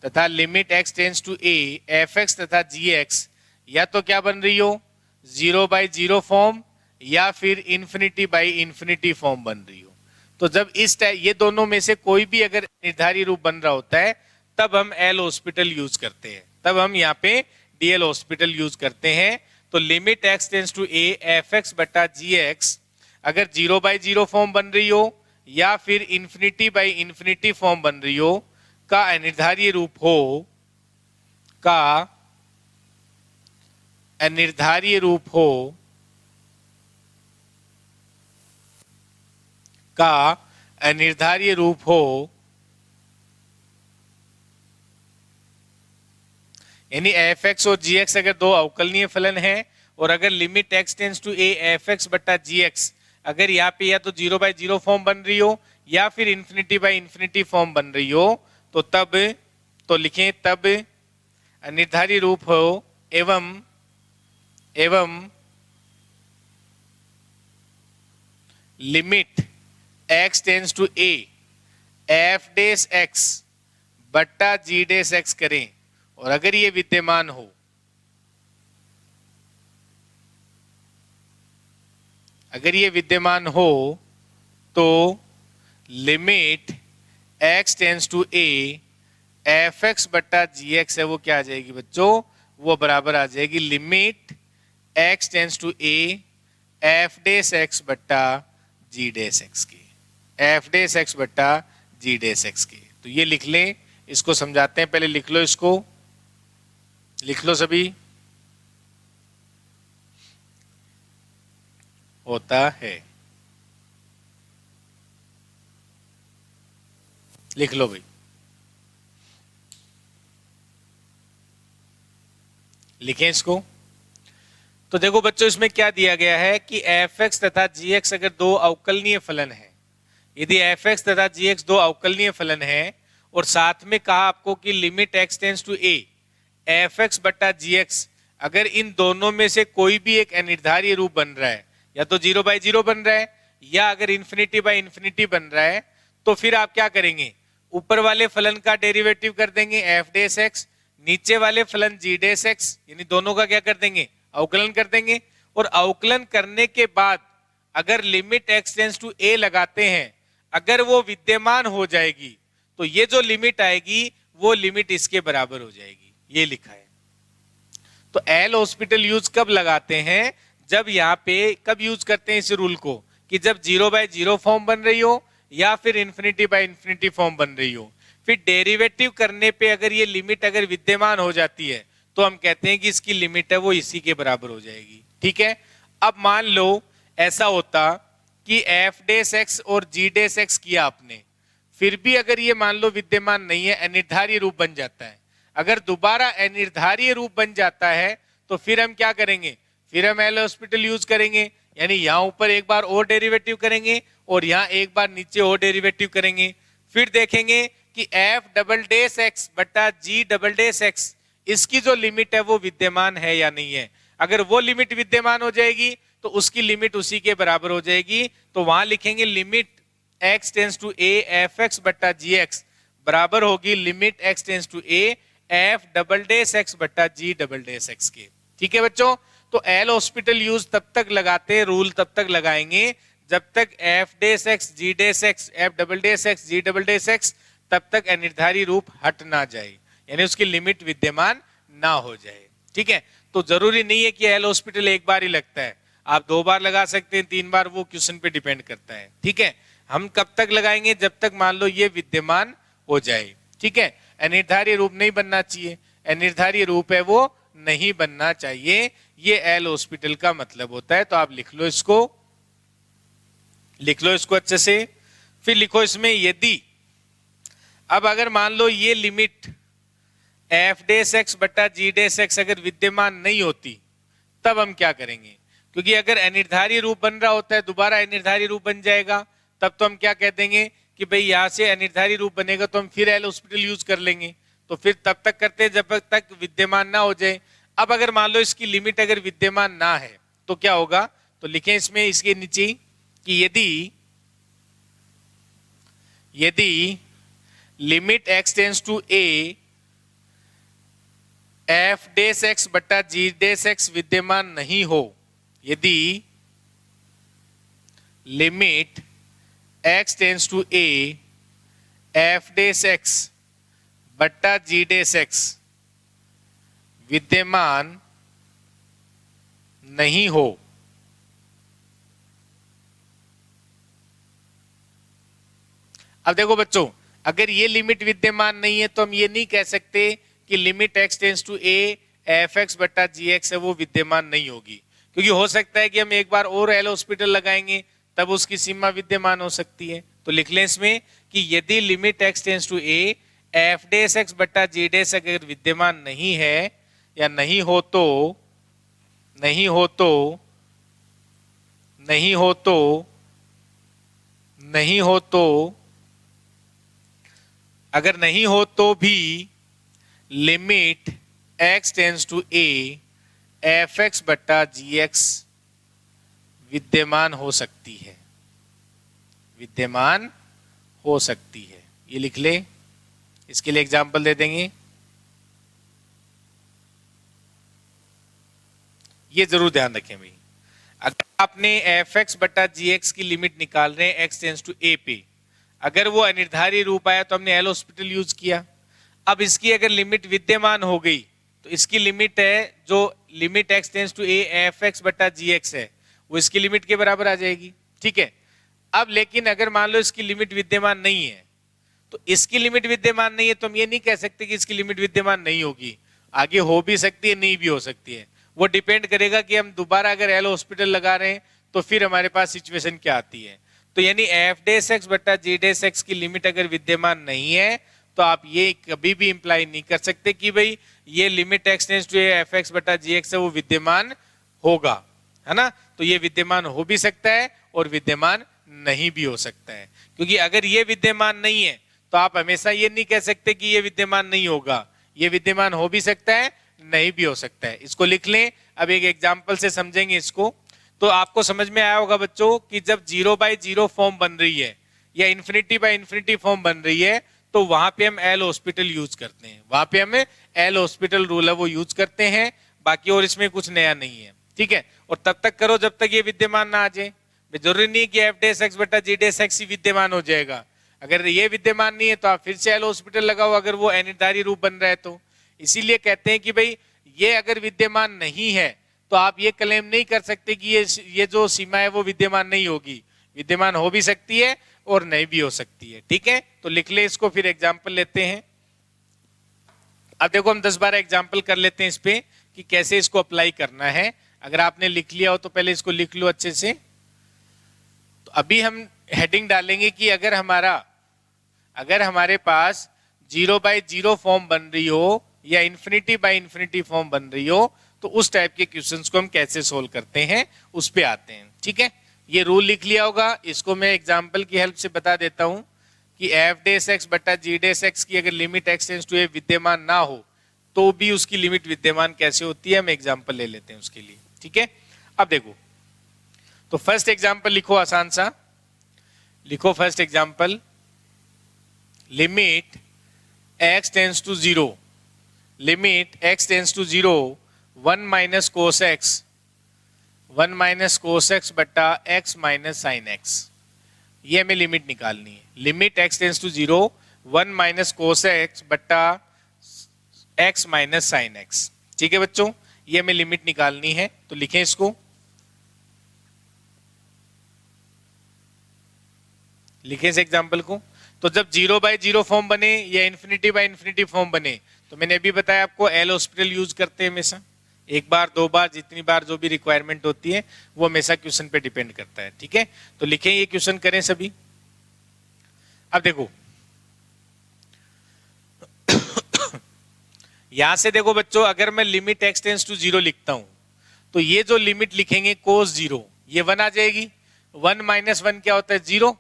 तथा limit x tends to a f x तथा जी एक्स या तो क्या बन रही हो, 0/0 फॉर्म, या फिर इन्फिनिटी फॉर्म बन रही हो। तो जब इस ये दोनों में से कोई भी अगर निर्धारित रूप बन रहा होता है तब हम एल हॉस्पिटल यूज करते हैं, तब हम यहाँ पे डीएल हॉस्पिटल यूज करते हैं। तो limit x tends to a f x बटा जी एक्स अगर 0/0 फॉर्म बन रही हो या फिर इन्फिनिटी फॉर्म बन रही हो का अनिर्धारीय रूप हो, का अनिर्धारीय रूप हो, का अनिर्धारीय रूप हो, यानी एफ एक्स और जी एक्स अगर 2 अवकलनीय फलन हैं और अगर limit x tends to a f x बट्टा जी एक्स अगर यहाँ पे या तो 0/0 फॉर्म बन रही हो या फिर ∞/∞ फॉर्म बन रही हो तो तब तो लिखें तब निर्धारित रूप हो एवं limit x tends to a f dash x बट्टा जी डेस एक्स करें और अगर ये विद्यमान हो तो limit x tends to a f x बट्टा जी एक्स है वो क्या आ जाएगी बच्चों, वो बराबर आ जाएगी limit x tends to a f dash x बट्टा जी डेस एक्स की, एफ डेस एक्स बट्टा जी डेस एक्स की। तो ये लिख लें, इसको समझाते हैं, पहले लिख लो, इसको लिख लो सभी। होता है, लिख लो भाई, लिखें इसको। तो देखो बच्चों इसमें क्या दिया गया है कि एफ एक्स तथा जी एक्स अगर दो अवकलनीय फलन है, यदि एफ एक्स तथा जी एक्स दो अवकलनीय फलन है और साथ में कहा आपको कि limit x tends to a f x बट्टा जी एक्स, अगर इन दोनों में से कोई भी एक अनिर्धारीय रूप बन रहा है, या तो 0/0 बन रहा है या अगर ∞/∞ बन रहा है, तो फिर आप क्या करेंगे, ऊपर वाले फलन का डेरिवेटिव कर देंगे एफ डेस एक्स, नीचे वाले फलन जी डेस एक्स, यानी दोनों का क्या कर देंगे, अवकलन कर देंगे। और अवकलन करने के बाद अगर लिमिट एक्स टेंस टू ए लगाते हैं, अगर वो विद्यमान हो जाएगी तो ये जो लिमिट आएगी वो लिमिट इसके बराबर हो जाएगी, ये लिखा है। तो एल हॉस्पिटल यूज कब लगाते हैं, जब यहाँ पे कब यूज करते हैं इस रूल को, कि जब 0/0 फॉर्म बन रही हो या फिर ∞/∞ फॉर्म बन रही हो, फिर डेरिवेटिव करने पे अगर ये लिमिट अगर विद्यमान हो जाती है तो हम कहते हैं कि इसकी लिमिट है वो इसी के बराबर हो जाएगी। ठीक है, अब मान लो ऐसा होता कि एफ डेस एक्स और जी डेस एक्स किया आपने, फिर भी अगर ये मान लो विद्यमान नहीं है, अनिर्धारीय रूप बन जाता है। अगर दोबारा अनिर्धारीय रूप बन जाता है तो फिर हम क्या करेंगे, फिर हम एल हॉस्पिटल यूज करेंगे, यानी यहाँ ऊपर एक बार और डेरिवेटिव करेंगे और यहाँ एक बार नीचे और डेरिवेटिव करेंगे। फिर देखेंगे कि एफ डबल डेस एक्स बट्टा जी डबल डेस एक्स, इसकी जो लिमिट है वो विद्यमान है या नहीं है। अगर वो लिमिट विद्यमान हो जाएगी तो उसकी लिमिट उसी के बराबर हो जाएगी। तो वहां लिखेंगे limit x tends to a f x बट्टा जी एक्स बराबर होगी limit x tends to a f double dash x बट्टा जी डबल डेस एक्स के। ठीक है बच्चों, तो एल हॉस्पिटल यूज तब तक लगाते, रूल तब तक लगाएंगे जब तक f dash x g dash x f double dash x g double dash x तब तक अनिर्धारीय रूप हट ना जाए, यानी उसकी लिमिट विद्यमान ना हो जाए। ठीक है, तो जरूरी नहीं है कि एल हॉस्पिटल एक बार ही लगता है, आप 2 बार लगा सकते हैं, 3 बार, वो क्वेश्चन पे डिपेंड करता है। ठीक है, हम कब तक लगाएंगे, जब तक मान लो ये विद्यमान हो जाए। ठीक है, अनिर्धारीय रूप नहीं बनना चाहिए, अनिर्धारीय रूप है वो नहीं बनना चाहिए, ये एल हॉस्पिटल का मतलब होता है। तो आप लिख लो इसको, लिख लो इसको अच्छे से। फिर लिखो इसमें यदि, अब अगर मान लो ये लिमिट एफ डेस एक्स बट्टा जी डेस एक्स अगर विद्यमान नहीं होती, तब हम क्या करेंगे, क्योंकि अगर अनिर्धारीय रूप बन रहा होता है दोबारा अनिर्धारीय रूप बन जाएगा, तब तो हम क्या कह देंगे कि भाई यहां से अनिर्धारीय रूप बनेगा तो हम फिर एल हॉस्पिटल यूज कर लेंगे। तो फिर तब तक करते हैं जब तक विद्यमान ना हो जाए। अब अगर मान लो इसकी लिमिट अगर विद्यमान ना है तो क्या होगा, तो लिखें इसमें इसके नीचे कि यदि limit x tends to a f dash x बट्टा जी डेस एक्स विद्यमान नहीं हो, यदि limit x tends to a f dash x बट्टा जी डेस एक्स विद्यमान नहीं हो, अब देखो बच्चों, अगर ये लिमिट विद्यमान नहीं है तो हम ये नहीं कह सकते कि limit x tends to a f x बट्टा जी एक्स है वो विद्यमान नहीं होगी, क्योंकि हो सकता है कि हम एक बार और एल हॉस्पिटल लगाएंगे तब उसकी सीमा विद्यमान हो सकती है। तो लिख लें इसमें कि यदि limit x tends to a f dash x बट्टा जी डेस अगर विद्यमान नहीं है या नहीं हो, तो नहीं हो तो नहीं हो तो नहीं हो तो अगर नहीं हो तो भी limit x tends to a f x बट्टा जी एक्स विद्यमान हो सकती है, विद्यमान हो सकती है। ये लिख ले, इसके लिए एग्जाम्पल दे देंगे। ये जरूर ध्यान रखें भाई, अगर आपने एफ एक्स बट्टा जी एक्स की लिमिट निकाल रहे हैं एक्स टेंस टू ए पे, अगर वो अनिर्धारी रूप आया तो हमने एल हॉस्पिटल यूज किया। अब इसकी अगर लिमिट विद्यमान हो गई तो इसकी लिमिट है, जो limit x tends to a f x बट्टा जी एक्स है, वो इसकी लिमिट के बराबर आ जाएगी, ठीक है। अब लेकिन अगर मान लो इसकी लिमिट विद्यमान नहीं है, तो इसकी लिमिट विद्यमान नहीं है तो हम ये नहीं कह सकते कि इसकी लिमिट विद्यमान नहीं होगी, आगे हो भी सकती है, नहीं भी हो सकती है। वो डिपेंड करेगा कि हम दोबारा अगर एल हॉस्पिटल लगा रहे हैं तो फिर हमारे पास सिचुएशन क्या आती है। तो यानी एफ डेस एक्स बट्टा जी डेस एक्स की लिमिट अगर विद्यमान नहीं है तो आप ये कभी भी इंप्लाई नहीं कर सकते कि भाई ये limit x tends to f x बट्टा जी एक्स है वो विद्यमान होगा, है ना। तो ये विद्यमान हो भी सकता है और विद्यमान नहीं भी हो सकता है, क्योंकि अगर ये विद्यमान नहीं है तो आप हमेशा ये नहीं कह सकते कि ये विद्यमान नहीं होगा, ये विद्यमान हो भी सकता है, नहीं भी हो सकता है। इसको लिख लें, अब एक एग्जांपल से समझेंगे इसको। तो आपको समझ में आया होगा बच्चों कि जब 0/0 फॉर्म बन रही है या इन्फिनिटी/इन्फिनिटी फॉर्म बन रही है तो वहां पे हम एल हॉस्पिटल यूज करते हैं, वहां पे हम एल हॉस्पिटल रूल है वो यूज करते हैं, बाकी और इसमें कुछ नया नहीं है, ठीक है। और तब तक करो जब तक ये विद्यमान ना आ जाए। जरूरी नहीं कि एफ डेस एक्स बटा जी डेस एक्स ही विद्यमान हो जाएगा, अगर ये विद्यमान नहीं है तो आप फिर से एल हॉस्पिटल लगाओ अगर वो अनिर्धारी रूप बन रहा है तो। इसीलिए कहते हैं कि भाई ये अगर विद्यमान नहीं है तो आप ये क्लेम नहीं कर सकते कि ये जो सीमा है वो विद्यमान नहीं होगी, विद्यमान हो भी सकती है और नहीं भी हो सकती है, ठीक है। तो लिख ले इसको, फिर एग्जाम्पल लेते हैं। अब देखो हम 10-12 एग्जाम्पल कर लेते हैं इस पे कि कैसे इसको अप्लाई करना है। अगर आपने लिख लिया हो तो पहले इसको लिख लो अच्छे से। तो अभी हम हेडिंग डालेंगे कि अगर हमारे पास 0/0 फॉर्म बन रही हो या इन्फिनिटी/इन्फिनिटी फॉर्म बन रही हो तो उस टाइप के क्वेश्चंस को हम कैसे सोल्व करते हैं उस पे आते हैं, ठीक है। ये रूल लिख लिया होगा, इसको मैं एग्जांपल की हेल्प से बता देता हूं कि एफ डेस एक्स बटा जी डेस एक्स की अगर लिमिट एक्स टेंड्स टू ए विद्यमान ना हो तो भी उसकी लिमिट विद्यमान कैसे होती है, हम एग्जाम्पल ले लेते हैं उसके लिए, ठीक है। अब देखो, तो फर्स्ट एग्जाम्पल लिखो, आसान सा लिखो। First example, limit x tends to 0, limit x tends to 0 1 minus cos x बट्टा x माइनस साइन एक्स, ये हमें लिमिट निकालनी है। Limit x tends to 0 1 minus cos x बट्टा x माइनस साइन एक्स, ठीक है बच्चों, ये हमें लिमिट निकालनी है। तो लिखें इसको, लिखें इस एग्जाम्पल को। तो जब 0/0 फॉर्म बने या इन्फिनिटी/इन्फिनिटी फॉर्म बने तो मैंने अभी बताया आपको एल हॉस्पिटल यूज करते हैं हमेशा, एक बार 2 बार जितनी बार जो भी रिक्वायरमेंट होती है वो हमेशा क्वेश्चन पे डिपेंड करता है, ठीक है। तो लिखें, ये क्वेश्चन करें सभी। अब देखो यहां से देखो बच्चों, अगर मैं लिमिट एक्स टेंड्स टू 0 लिखता हूं तो ये जो लिमिट लिखेंगे कोस 0, ये 1 आ जाएगी। 1 माइनस 1 क्या होता है, 0।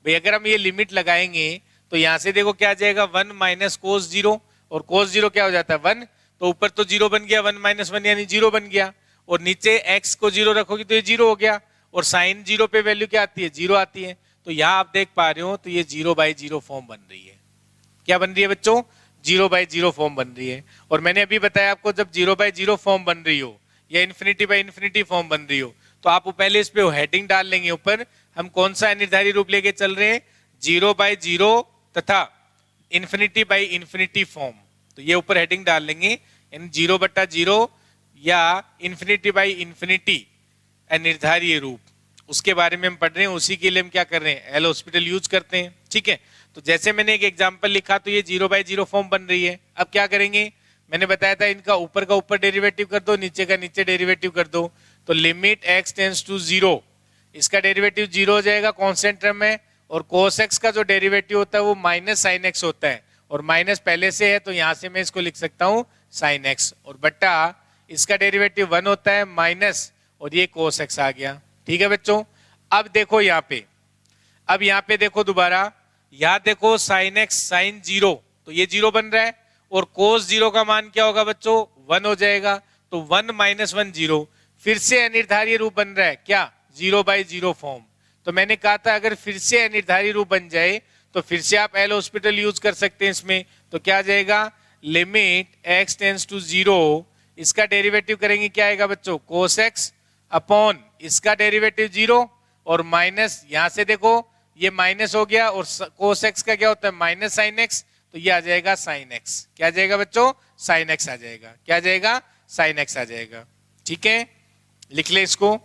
भाई अगर हम ये लिमिट लगाएंगे तो यहां से देखो क्या आ जाएगा, 1 माइनस कोस 0, और कोस 0 क्या हो जाता है 1, तो ऊपर तो 0 बन गया, 1 माइनस 1 यानी 0 बन गया, और नीचे x को 0 रखोगे तो ये 0 हो गया, और साइन 0 पे वैल्यू क्या आती है, 0 आती है। तो यहां आप देख पा रहे हो तो ये 0/0 फॉर्म बन रही है। क्या बन रही है बच्चों, 0/0 फॉर्म बन रही है। और मैंने अभी बताया आपको जब 0/0 फॉर्म बन रही हो या इन्फिनिटी/इन्फिनिटी फॉर्म बन रही हो तो आप पहले इस पे हेडिंग डाल लेंगे, ऊपर हम कौन सा अनिर्धारी रूप लेके चल रहे हैं, 0/0 तथा इन्फिनिटी/इन्फिनिटी फॉर्म। तो ये ऊपर हेडिंग डाल लेंगे, 0/0 या इन्फिनिटी/इन्फिनिटी अनिर्धारीय रूप, उसके बारे में हम पढ़ रहे हैं, उसी के लिए हम क्या कर रहे हैं, एल हॉस्पिटल यूज करते हैं, ठीक है। तो जैसे मैंने एक एग्जांपल लिखा तो ये 0/0 फॉर्म बन रही है। अब क्या करेंगे, मैंने बताया था इनका ऊपर का ऊपर डेरिवेटिव कर दो, नीचे का नीचे डेरिवेटिव कर दो। तो लिमिट x टेंड्स टू 0, इसका डेरिवेटिव 0 हो जाएगा कांस्टेंट टर्म है, और cos x का जो डेरिवेटिव होता है वो माइनस साइन x होता है, और माइनस पहले से है तो यहां से मैं इसको लिख सकता हूं साइन x, और बट्टा इसका डेरिवेटिव 1 होता है माइनस, और ये cos x आ गया। ठीक है बच्चों, अब देखो यहाँ पे, अब यहाँ पे देखो दोबारा, यहाँ देखो sin x sin 0, तो ये 0 बन रहा है, और cos 0 का मान क्या होगा बच्चों, 1 हो जाएगा। तो 1 माइनस 1 0, फिर से अनिर्धारीय रूप बन रहा है क्या, 0/0 फॉर्म। तो मैंने कहा था अगर फिर से अनिर्धारीय रूप बन जाए तो फिर से आप एल हॉस्पिटल यूज कर सकते हैं इसमें। तो क्या आ जाएगा, लिमिट x टेंड्स टू 0, इसका डेरिवेटिव करेंगे क्या आएगा बच्चों, cos x अपॉन इसका डेरिवेटिव 0, और माइनस यहां से देखो ये माइनस हो गया, और cos x का क्या होता है माइनस sin x, तो ये आ जाएगा sin x। क्या आ जाएगा बच्चों, sin x आ जाएगा। क्या आ जाएगा, sin x आ जाएगा। ठीक है, लिख ले इसको।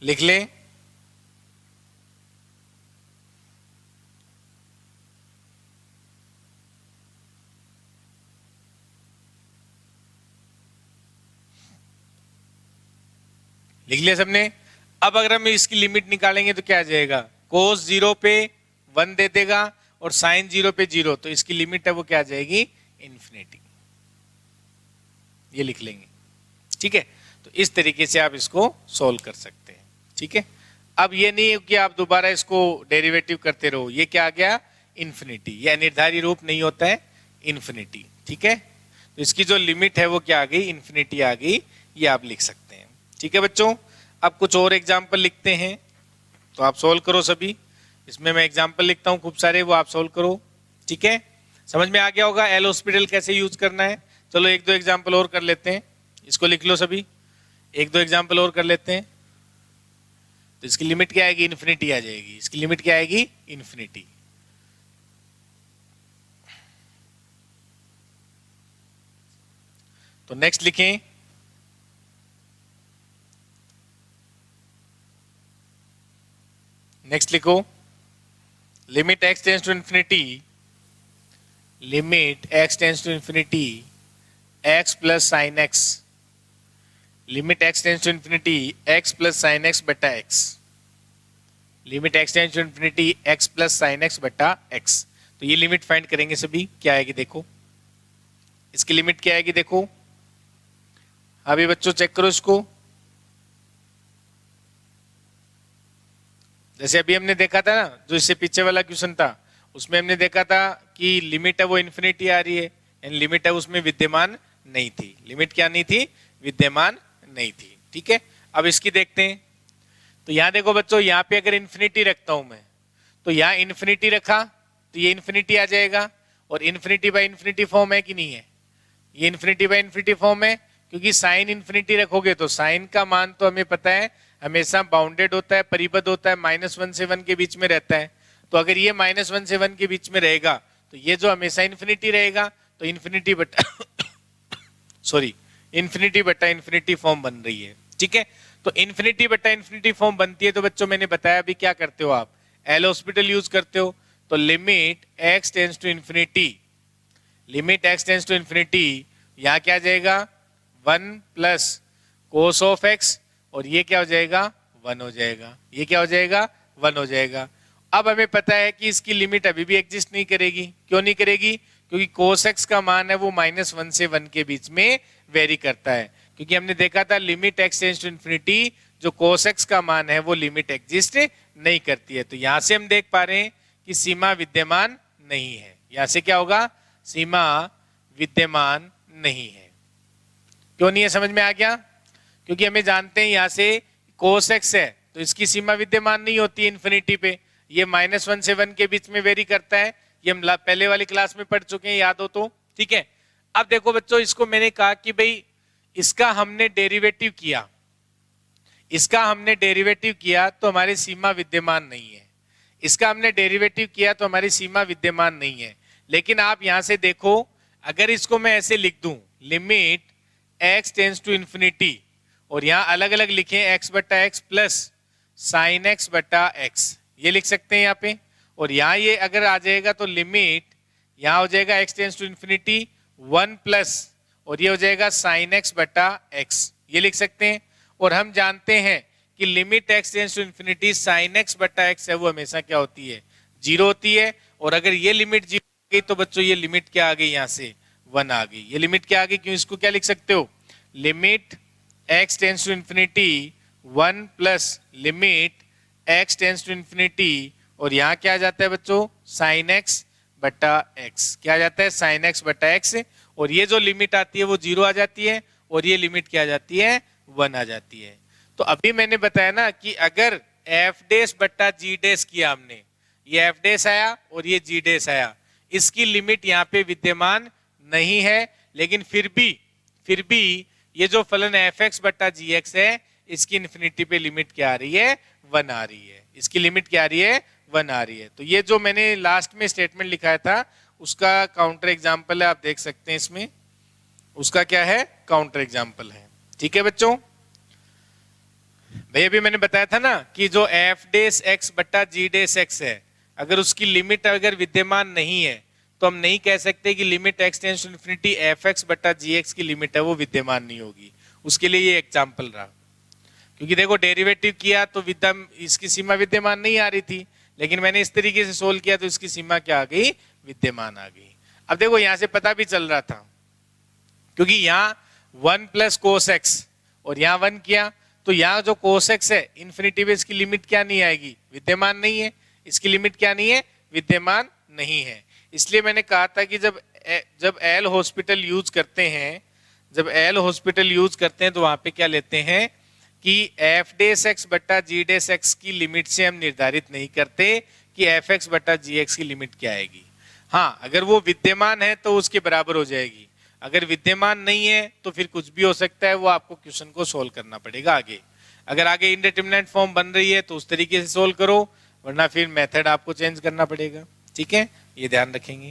लिख ले। लिख लिया सबने। अब अगर हम इसकी लिमिट निकालेंगे तो क्या आ जाएगा, cos 0 पे 1 दे देगा और sin 0 पे 0, तो इसकी लिमिट है वो क्या आ जाएगी, इन्फिनिटी। ये लिख लेंगे। ठीक है, तो इस तरीके से आप इसको सोल्व कर सकते हैं। ठीक है, अब ये नहीं है कि आप दोबारा इसको डेरिवेटिव करते रहो, ये क्या आ गया, इन्फिनिटी। ये अनिर्धारित रूप नहीं होता है, इन्फिनिटी। ठीक है, तो इसकी जो लिमिट है वो क्या आ गई, इन्फिनिटी आ गई। ये आप लिख सकते हैं। ठीक है बच्चों, अब कुछ और एग्जाम्पल लिखते हैं, तो आप सोल्व करो सभी। इसमें मैं एग्जाम्पल लिखता हूँ खूब सारे, वो आप सोल्व करो। ठीक है, समझ में आ गया होगा एल हॉस्पिटल कैसे यूज करना है। चलो एक दो एग्जाम्पल और कर लेते हैं, इसको लिख लो सभी। एक दो एग्जाम्पल और कर लेते हैं। तो इसकी लिमिट क्या आएगी, इन्फिनिटी आ जाएगी। इसकी लिमिट क्या आएगी, इन्फिनिटी। तो नेक्स्ट लिखें, नेक्स्ट लिखो, limit x tends to infinity, limit x tends to infinity x plus sine x, limit x tends to infinity x plus sine x बटा x, limit x tends to infinity x plus sine x बटा x। तो ये limit find करेंगे सभी, क्या आएगी देखो। इसकी लिमिट क्या आएगी देखो, अभी बच्चों चेक करो इसको। जैसे अभी हमने देखा था ना, जो इससे पीछे वाला क्वेश्चन था, उसमें हमने देखा था कि लिमिट है वो इन्फिनिटी आ रही है, एंड लिमिट है उसमें विद्यमान नहीं थी। लिमिट क्या नहीं थी, विद्यमान नहीं थी। ठीक है, अब इसकी देखते हैं। तो यहां देखो बच्चों, यहाँ पे अगर इन्फिनिटी रखता हूं मैं, तो यहाँ इन्फिनिटी रखा तो ये इन्फिनिटी आ जाएगा, और इन्फिनिटी बाय इन्फिनिटी फॉर्म है कि नहीं है, ये इन्फिनिटी बाय इन्फिनिटी फॉर्म है। क्योंकि साइन इन्फिनिटी रखोगे तो साइन का मान तो हमें पता है हमेशा बाउंडेड होता है, परिबद्ध होता है, -1 से 1 के बीच में रहता है। तो अगर ये -1 से 1 के बीच में रहेगा तो ये जो हमेशा इन्फिनिटी रहेगा, तो इन्फिनिटी बटा सॉरी इन्फिनिटी बटा इन्फिनिटी फॉर्म बन रही है। ठीक है, तो इन्फिनिटी बटा इन्फिनिटी फॉर्म बनती है। तो बच्चों मैंने बताया अभी क्या करते हो आप, एल हॉस्पिटल यूज करते हो। तो limit x tends to infinity, limit x tends to infinity, यहाँ क्या आ जाएगा 1 प्लस कोस ऑफ x, और ये क्या हो जाएगा 1 हो जाएगा। ये क्या हो जाएगा 1 हो जाएगा। अब हमें पता है कि इसकी लिमिट अभी भी एग्जिस्ट नहीं करेगी। क्यों नहीं करेगी, क्योंकि cos x का मान है वो -1 से 1 के बीच में वेरी करता है। क्योंकि हमने देखा था limit x tends to infinity, जो cos x का मान है वो लिमिट एग्जिस्ट नहीं करती है। तो यहां से हम देख पा रहे हैं कि सीमा विद्यमान नहीं है। यहां से क्या होगा, सीमा विद्यमान नहीं है। क्यों नहीं है, समझ में आ गया। क्योंकि हमें जानते हैं यहां से cos x है तो इसकी सीमा विद्यमान नहीं होती है इन्फिनिटी पे, ये -1 से 1 के बीच में वेरी करता है। ये हम पहले वाली क्लास में पढ़ चुके हैं, याद हो तो। ठीक है, अब देखो बच्चों, इसको मैंने कहा कि भाई इसका हमने डेरिवेटिव किया, इसका हमने डेरिवेटिव किया तो हमारी सीमा विद्यमान नहीं है, इसका हमने डेरिवेटिव किया तो हमारी सीमा विद्यमान नहीं है। लेकिन आप यहां से देखो, अगर इसको मैं ऐसे लिख दूं, limit x tends to infinity, और यहां अलग अलग लिखे x बटा x प्लस साइन x बटा x, ये लिख सकते हैं यहाँ पे। और यहाँ ये अगर आ जाएगा तो लिमिट यहाँ हो जाएगा x tends to infinity 1 plus, और ये हो जाएगा साइन x बटा x, ये लिख सकते हैं। और हम जानते हैं कि limit x tends to infinity sine x बटा एक्स है वो हमेशा क्या होती है, 0 होती है। और अगर ये लिमिट 0 आ गई तो बच्चों ये लिमिट क्या आ गई, यहाँ से 1 आ गई। ये लिमिट क्या आ गई, क्यों, इसको क्या लिख सकते हो, limit x tends to infinity 1 plus limit x tends to infinity, और यहाँ क्या आ जाता है बच्चों, साइन एक्स बटा एक्स, क्या आ जाता है, साइन एक्स बटा एक्स। और ये जो लिमिट आती है वो 0 आ जाती है, और ये लिमिट क्या आ जाती है, 1 आ जाती है। तो अभी मैंने बताया ना कि अगर एफ डेस बटा जी डेस किया हमने, ये एफ डेस आया और ये जी डेस आया, इसकी लिमिट यहाँ पे विद्यमान नहीं है, लेकिन फिर भी ये जो फलन एफ एक्स बटा जी एक्स है इसकी इन्फिनिटी पे लिमिट क्या आ रही है, 1 आ रही है। इसकी लिमिट क्या आ रही है, 1 आ रही है। तो ये जो मैंने लास्ट में स्टेटमेंट लिखाया था उसका काउंटर एग्जाम्पल है, आप देख सकते हैं इसमें, उसका क्या है, काउंटर एग्जाम्पल है। ठीक है बच्चों, भाई अभी मैंने बताया था ना कि जो एफ डेस एक्स बटा जी डेस एक्स है, अगर उसकी लिमिट अगर विद्यमान नहीं है तो हम नहीं कह सकते कि limit x tends to infinity f x बटा जी एक्स की लिमिट है वो विद्यमान नहीं होगी। उसके लिए ये एग्जाम्पल रहा, क्योंकि देखो डेरिवेटिव किया तो इसकी सीमा विद्यमान नहीं आ रही थी, लेकिन मैंने इस तरीके से सोल्व किया तो इसकी सीमा क्या आ गई, विद्यमान आ गई। अब देखो यहां से पता भी चल रहा था, क्योंकि यहाँ 1 प्लस कोस एक्स और यहाँ 1 किया, तो यहाँ जो कोस एक्स है इन्फिनिटी पे इसकी लिमिट क्या नहीं आएगी, विद्यमान नहीं है। इसकी लिमिट क्या नहीं है, विद्यमान नहीं है। इसलिए मैंने कहा था कि जब एल हॉस्पिटल यूज करते हैं, तो वहां पे क्या लेते हैं कि एफ डेस एक्स बटा जी डेस एक्स की लिमिट से हम निर्धारित नहीं करते कि एफ एक्स बटा जी एक्स की लिमिट क्या आएगी। हाँ, अगर वो विद्यमान है तो उसके बराबर हो जाएगी, अगर विद्यमान नहीं है तो फिर कुछ भी हो सकता है, वो आपको क्वेश्चन को सोल्व करना पड़ेगा आगे। अगर आगे इंडिटरमिनेट फॉर्म बन रही है तो उस तरीके से सोल्व करो, वरना फिर मेथड आपको चेंज करना पड़ेगा। ठीक है, ये ध्यान रखेंगे,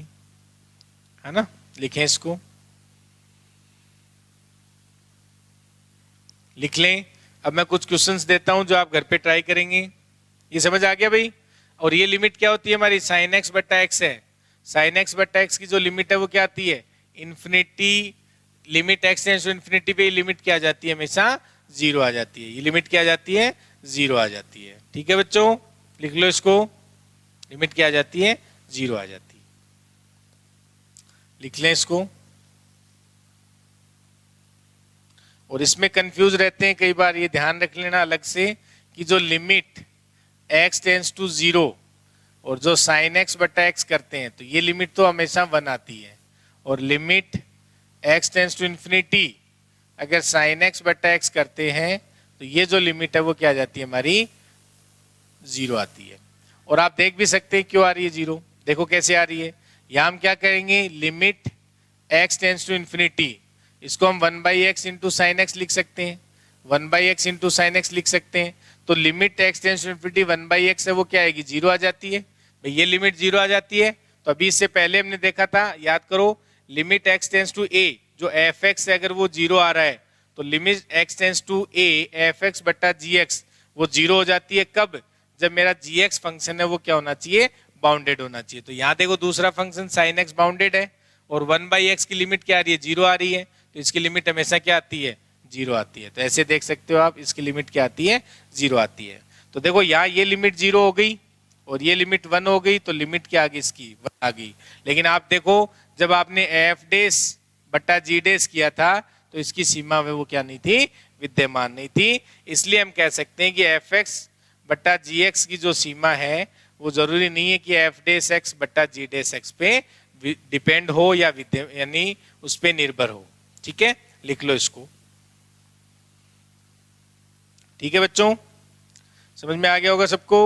है ना, लिखें इसको, लिख लें। अब मैं कुछ क्वेश्चंस देता हूं जो आप घर पे ट्राई करेंगे। ये समझ आ गया भाई। और ये लिमिट क्या होती है हमारी, साइन एक्स बटा एक्स है। साइन एक्स बटा एक्स की जो लिमिट है वो क्या आती है, infinity, limit x tends to infinity पे लिमिट क्या आ जाती है, हमेशा 0 आ जाती है। ये लिमिट क्या आ जाती है, 0 आ जाती है। ठीक है बच्चों, लिख लो इसको, लिमिट क्या आ जाती है, 0 आ जाती है, लिख लें इसको। और इसमें कंफ्यूज रहते हैं कई बार, ये ध्यान रख लेना अलग से कि जो लिमिट x टेंड्स टू 0 और जो साइन x बटा x करते हैं तो ये लिमिट तो हमेशा 1 आती है, और limit x tends to infinity अगर साइन x बटा x करते हैं तो ये जो लिमिट है वो क्या आ जाती है, हमारी 0 आती है। और आप देख भी सकते हैं क्यों आ रही है 0, देखो कैसे आ रही है। यहाँ हम क्या करेंगे, limit x tends to infinity, इसको हम 1/x इंटू साइन एक्स लिख सकते हैं, 1/x इंटू साइन एक्स लिख सकते हैं। तो limit x tends to infinity 1/x है वो क्या आएगी, 0 आ जाती है। भाई ये लिमिट 0 आ जाती है, तो अभी इससे पहले हमने देखा था, याद करो, limit x tends to a, जो fx है अगर वो 0 आ रहा है तो limit x tends to a fx बटा gx वो 0 हो जाती है। कब, जब मेरा gx फंक्शन है वो क्या होना चाहिए, बाउंडेड होना चाहिए। तो यहाँ देखो दूसरा फंक्शन साइन x बाउंडेड है और 1/x की लिमिट क्या आ रही है, 0 आ रही है, तो इसकी लिमिट हमेशा क्या आती है, 0 आती है। तो ऐसे देख सकते हो आप, इसकी लिमिट क्या आती है, 0 आती है। तो देखो यहाँ ये लिमिट 0 हो गई और ये लिमिट 1 हो गई, तो लिमिट क्या आ गई, इसकी 1 आ गई। लेकिन आप देखो जब आपने एफ डेस बटा जी डेस किया था तो इसकी सीमा में वो क्या नहीं थी, विद्यमान नहीं थी। इसलिए हम कह सकते हैं कि एफ एक्स बटा जी एक्स की जो सीमा है वो जरूरी नहीं है कि एफ डेस एक्स बटा जी डेस एक्स पे डिपेंड हो या यानी उस पे निर्भर हो। ठीक है, लिख लो इसको। ठीक है बच्चों, समझ में आ गया होगा सबको।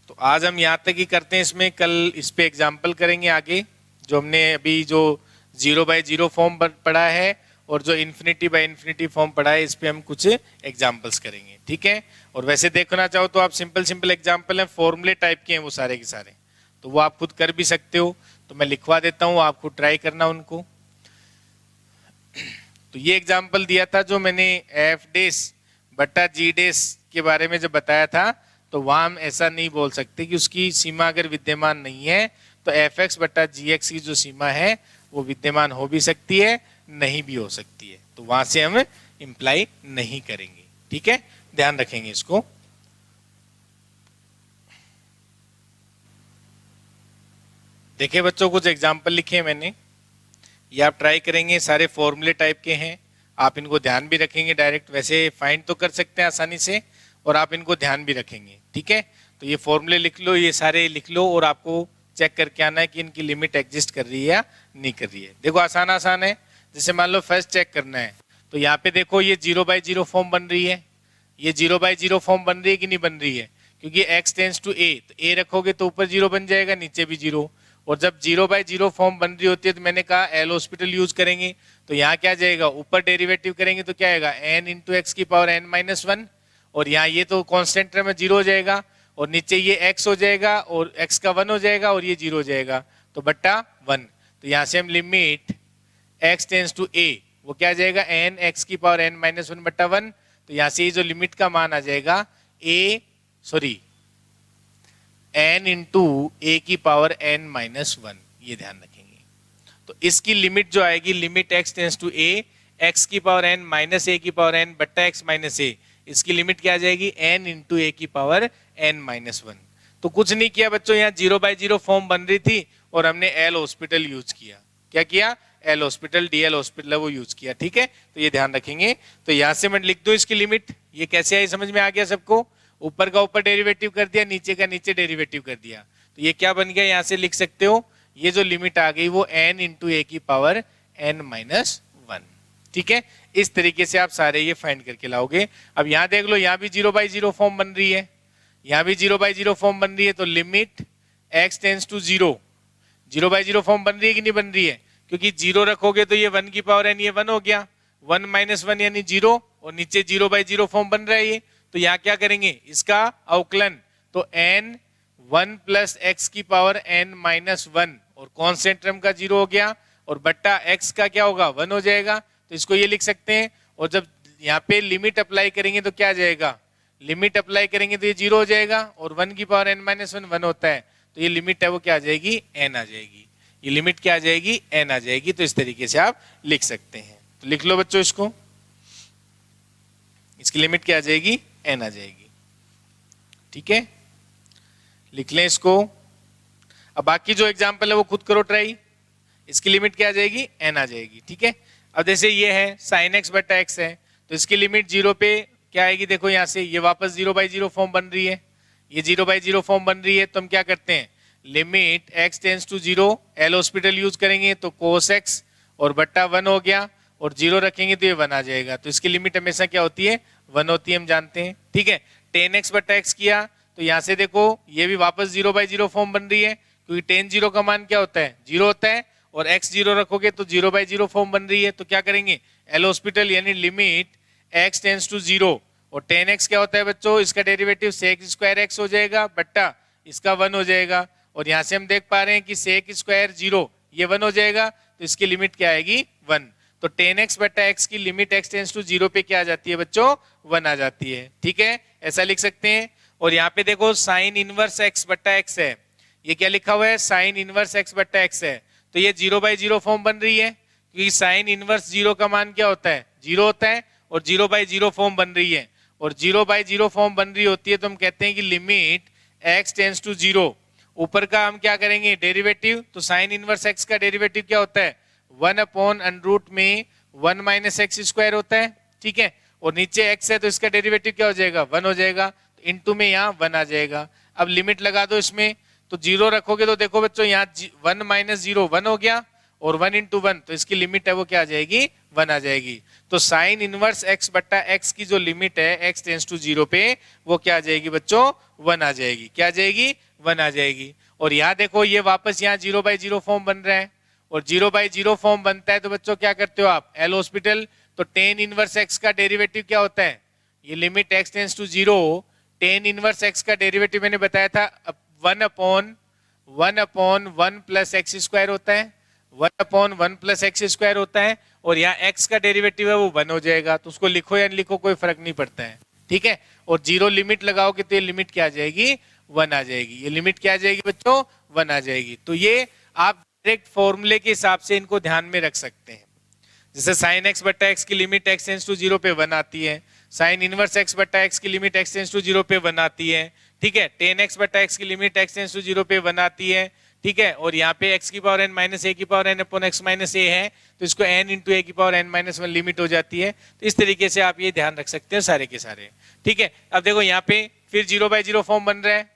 तो आज हम यहां तक ही करते हैं, इसमें कल इस पे एग्जाम्पल करेंगे आगे, जो हमने अभी जो 0/0 फॉर्म पढ़ा है और जो इन्फिनिटी बाय इन्फिनिटी फॉर्म पढ़ा है, इस पे हम कुछ एग्जाम्पल्स करेंगे। ठीक है, और वैसे देखना चाहो तो आप सिंपल एग्जाम्पल हैं, फॉर्मूले टाइप के हैं वो सारे के सारे, तो वो आप खुद कर भी सकते हो। तो मैं लिखवा देता हूँ, आपको ट्राई करना उनको। तो ये एग्जाम्पल दिया था जो मैंने एफ डेस बटा जी डेस के बारे में जब बताया था, तो वहां हम ऐसा नहीं बोल सकते कि उसकी सीमा अगर विद्यमान नहीं है तो एफ एक्स बटा जी एक्स की जो सीमा है वो विद्यमान हो भी सकती है, नहीं भी हो सकती है, तो वहां से हम इम्प्लाई नहीं करेंगे। ठीक है, ध्यान रखेंगे इसको। देखिए बच्चों, कुछ एग्जाम्पल लिखे हैं मैंने, ये आप ट्राई करेंगे, सारे फॉर्मूले टाइप के हैं, आप इनको ध्यान भी रखेंगे। डायरेक्ट वैसे फाइंड तो कर सकते हैं आसानी से, और आप इनको ध्यान भी रखेंगे, ठीक है। तो ये फॉर्मूले लिख लो, ये सारे लिख लो, और आपको चेक करके आना है कि इनकी लिमिट एग्जिस्ट कर रही है या नहीं कर रही है। देखो आसान आसान है, जैसे मान लो फर्स्ट चेक करना है, तो यहाँ पे देखो ये 0/0 फॉर्म बन रही है, ये 0/0 फॉर्म बन रही है कि नहीं बन रही है, क्योंकि x टेंस टू a, तो a रखोगे तो ऊपर 0 बन जाएगा, नीचे भी 0। और जब 0/0 फॉर्म बन रही होती है तो मैंने कहा एल हॉस्पिटल यूज करेंगे, तो यहाँ क्या जाएगा, ऊपर डेरिवेटिव करेंगे तो क्या आएगा n इंटू एक्स की पावर n-1, और यहाँ ये तो कॉन्स्टेंट टर्म में 0 हो जाएगा, और नीचे ये x हो जाएगा, और x का 1 हो जाएगा, और ये 0 हो जाएगा, तो बट्टा 1। तो यहाँ से हम limit x tends to a, वो क्या आ जाएगा n x की पावर n-1 बट्टा 1। तो यहाँ से ये जो लिमिट का मान आ जाएगा n इंटू a की पावर n-1, ये ध्यान रखेंगे। तो इसकी लिमिट जो आएगी, limit x tends to a, x की पावर n-a की पावर n बट्टा x माइनस a, इसकी लिमिट क्या आ जाएगी n इंटू a की पावर n-1। तो कुछ नहीं किया बच्चों, यहाँ 0/0 फॉर्म बन रही थी और हमने एल हॉस्पिटल यूज किया। क्या किया, एल हॉस्पिटल, डीएल हॉस्पिटल वो यूज किया, ठीक है। तो ये ध्यान रखेंगे। तो यहाँ से मैं लिख दूं इसकी लिमिट, ये कैसे आई समझ में आ गया सबको, ऊपर का ऊपर डेरिवेटिव कर दिया, नीचे का नीचे डेरिवेटिव कर दिया, तो ये क्या बन गया, यहाँ से लिख सकते हो, ये जो लिमिट आ गई वो n इंटू a की पावर n-1, ठीक है। इस तरीके से आप सारे ये फाइंड करके लाओगे। अब यहाँ देख लो, यहाँ भी 0/0 फॉर्म बन रही है, यहाँ भी 0/0 फॉर्म बन रही है, तो limit x tends to 0, 0/0 form बन रही है कि नहीं बन रही है, क्योंकि 0 रखोगे तो ये 1 की पावर n, ये 1 हो गया, 1-1 यानी 0, और नीचे 0/0 फॉर्म बन रहा है ये, तो यहाँ क्या करेंगे इसका अवकलन, तो n 1 प्लस x की पावर n-1, और कॉन्स्टेंट टर्म का 0 हो गया, और बट्टा x का क्या होगा 1 हो जाएगा, तो इसको ये लिख सकते हैं। और जब यहाँ पे लिमिट अप्लाई करेंगे तो क्या आ जाएगा, लिमिट अप्लाई करेंगे तो ये 0 हो जाएगा, और 1 की पावर n-1 1 होता है, तो ये लिमिट है वो क्या आ जाएगी n आ जाएगी, ये लिमिट क्या आ जाएगी n आ जाएगी। तो इस तरीके से आप लिख सकते हैं। तो लिख लो बच्चों इसको, इसकी लिमिट क्या आ जाएगी n आ जाएगी, ठीक है, लिख लें इसको। अब बाकी जो एग्जांपल है वो खुद करो ट्राई, इसकी लिमिट क्या आ जाएगी n आ जाएगी, ठीक है। अब जैसे ये है साइन x बट्टा x है, तो इसकी लिमिट 0 पे क्या आएगी, देखो यहाँ से ये वापस 0/0 फॉर्म बन रही है, ये 0/0 फॉर्म बन रही है, तो हम क्या करते हैं, limit x tends to 0, L hospital use करेंगे तो cos x, और बट्टा 1 हो गया, और 0 रखेंगे तो ये 1 आ जाएगा, तो इसकी लिमिट हमेशा क्या होती है 1 होती है, हम जानते हैं, ठीक है। tan x बट्टा x किया, तो यहाँ से देखो ये भी वापस 0/0 फॉर्म बन रही है, क्योंकि tan 0 का मान क्या होता है 0 होता है, और x 0 रखोगे तो 0/0 फॉर्म बन रही है, तो क्या करेंगे एल हॉस्पिटल, यानी लिमिट x टेंस टू 0, और tan x क्या होता है बच्चों, इसका डेरिवेटिव sec स्क्वायर x हो जाएगा, बट्टा इसका 1 हो जाएगा, और यहाँ से हम देख पा रहे हैं कि sec स्क्वायर 0, ये 1 हो जाएगा, तो इसकी लिमिट क्या आएगी 1। तो tan x बट्टा x की लिमिट x टेंस टू 0 पे क्या आ जाती है बच्चों 1 आ जाती है, ठीक है, ऐसा लिख सकते हैं। और यहाँ पे देखो साइन इनवर्स x बट्टा x है, ये क्या लिखा हुआ है साइन इनवर्स x बट्टा x है, तो ये 0/0 फॉर्म बन रही है, क्योंकि साइन इनवर्स 0 का मान क्या होता है 0 होता है, और 0/0 फॉर्म बन रही है, और 0/0 फॉर्म बन रही होती है, तो हम कहते हैं कि लिमिट x टेंस टू 0, ऊपर का हम क्या करेंगे डेरिवेटिव, तो साइन इनवर्स x का डेरिवेटिव क्या होता है 1/√, में 1 माइनस एक्स स्क्वायर होता है, ठीक है, और नीचे x है तो इसका डेरिवेटिव क्या हो जाएगा 1 हो जाएगा, तो इनटू में यहाँ 1 आ जाएगा। अब लिमिट लगा दो इसमें, तो 0 रखोगे तो देखो बच्चों यहाँ 1 माइनस 0 1 हो गया, और 1 इंटू 1, तो इसकी लिमिट है वो क्या आ जाएगी 1 आ जाएगी। तो साइन इनवर्स x बट्टा x की जो लिमिट है x टेंस टू 0 पे, वो क्या आ जाएगी बच्चों 1 आ जाएगी, क्या आ जाएगी 1 आ जाएगी। और यहाँ देखो ये वापस यहाँ 0/0 फॉर्म बन रहा है, और 0/0 फॉर्म बनता है तो बच्चों क्या करते हो आप एल हॉस्पिटल, तो tan इनवर्स x का डेरिवेटिव क्या होता है, ये limit x tends to 0, tan inverse x का डेरिवेटिव मैंने बताया था 1/1 प्लस एक्स स्क्वायर होता है, 1/1 प्लस एक्स स्क्वायर होता है, और यहाँ x का डेरिवेटिव है वो 1 हो जाएगा, तो उसको लिखो या लिखो कोई फर्क नहीं पड़ता है, ठीक है। और 0 लिमिट लगाओगे तो ये लिमिट क्या आ जाएगी 1 आ जाएगी, ये लिमिट क्या आ जाएगी बच्चों 1 आ जाएगी। तो ये आप डायरेक्ट फॉर्मूले के हिसाब से इनको ध्यान में रख सकते हैं, जैसे साइन x बट्टा x की लिमिट x टेंस टू 0 पे 1 आती है, साइन इनवर्स x बटा x की लिमिट x टेंस टू 0 पे 1 आती है, ठीक है। tan x बटा x की लिमिट x टेंस टू 0 पे 1 आती है, ठीक है। और यहाँ पे x की पावर n माइनस a की power n upon x minus a है, तो इसको n इंटू a की पावर n माइनस 1 लिमिट हो जाती है। तो इस तरीके से आप ये ध्यान रख सकते हैं सारे के सारे, ठीक है। अब देखो यहाँ पे फिर 0/0 फॉर्म बन रहा है,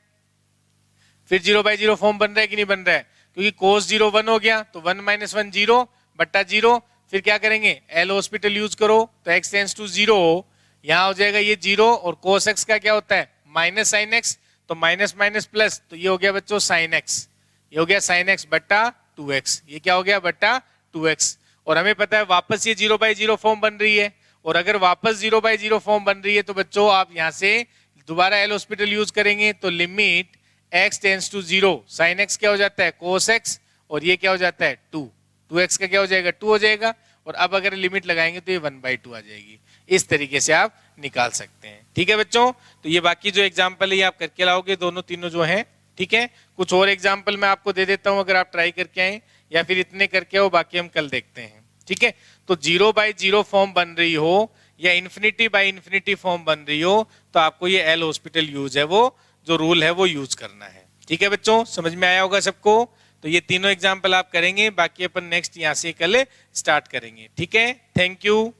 फिर 0/0 फॉर्म बन रहा है कि नहीं बन रहा है, क्योंकि cos 0 1 हो गया, तो 1 माइनस 1 0 बट्टा 0। फिर क्या करेंगे, एल हॉस्पिटल यूज करो, तो x टेंस टू 0 यहाँ हो जाएगा ये 0, और cos x का क्या होता है माइनस साइन x, तो माइनस माइनस प्लस, तो ये हो गया बच्चों साइन x, ये हो गया साइन x बट्टा 2x, ये क्या हो गया बट्टा 2x। और हमें पता है वापस ये 0/0 फॉर्म बन रही है, और अगर वापस 0/0 फॉर्म बन रही है तो बच्चों आप यहाँ से दोबारा एल हॉस्पिटल यूज करेंगे, तो limit x tends to 0 sine x क्या हो जाता है cos x, और ये क्या हो जाता है 2x का क्या हो जाएगा 2 हो जाएगा, और अब अगर लिमिट लगाएंगे तो ये 1/2 आ जाएगी। इस तरीके से आप निकाल सकते हैं, ठीक है बच्चों। तो ये बाकी जो एग्जाम्पल है ये आप करके लाओगे दोनों तीनों जो हैं, ठीक है। कुछ और एग्जाम्पल मैं आपको दे देता हूं अगर आप ट्राई करके आए, या फिर इतने करके आओ, बाकी हम कल देखते हैं, ठीक है। तो 0/0 फॉर्म बन रही हो या इन्फिनिटी फॉर्म बन रही हो, तो आपको ये एल हॉस्पिटल यूज है, वो जो रूल है वो यूज करना है, ठीक है बच्चों। समझ में आया होगा सबको। तो ये तीनों एग्जाम्पल आप करेंगे, बाकी अपन नेक्स्ट यहाँ से कल स्टार्ट करेंगे, ठीक है। Thank you.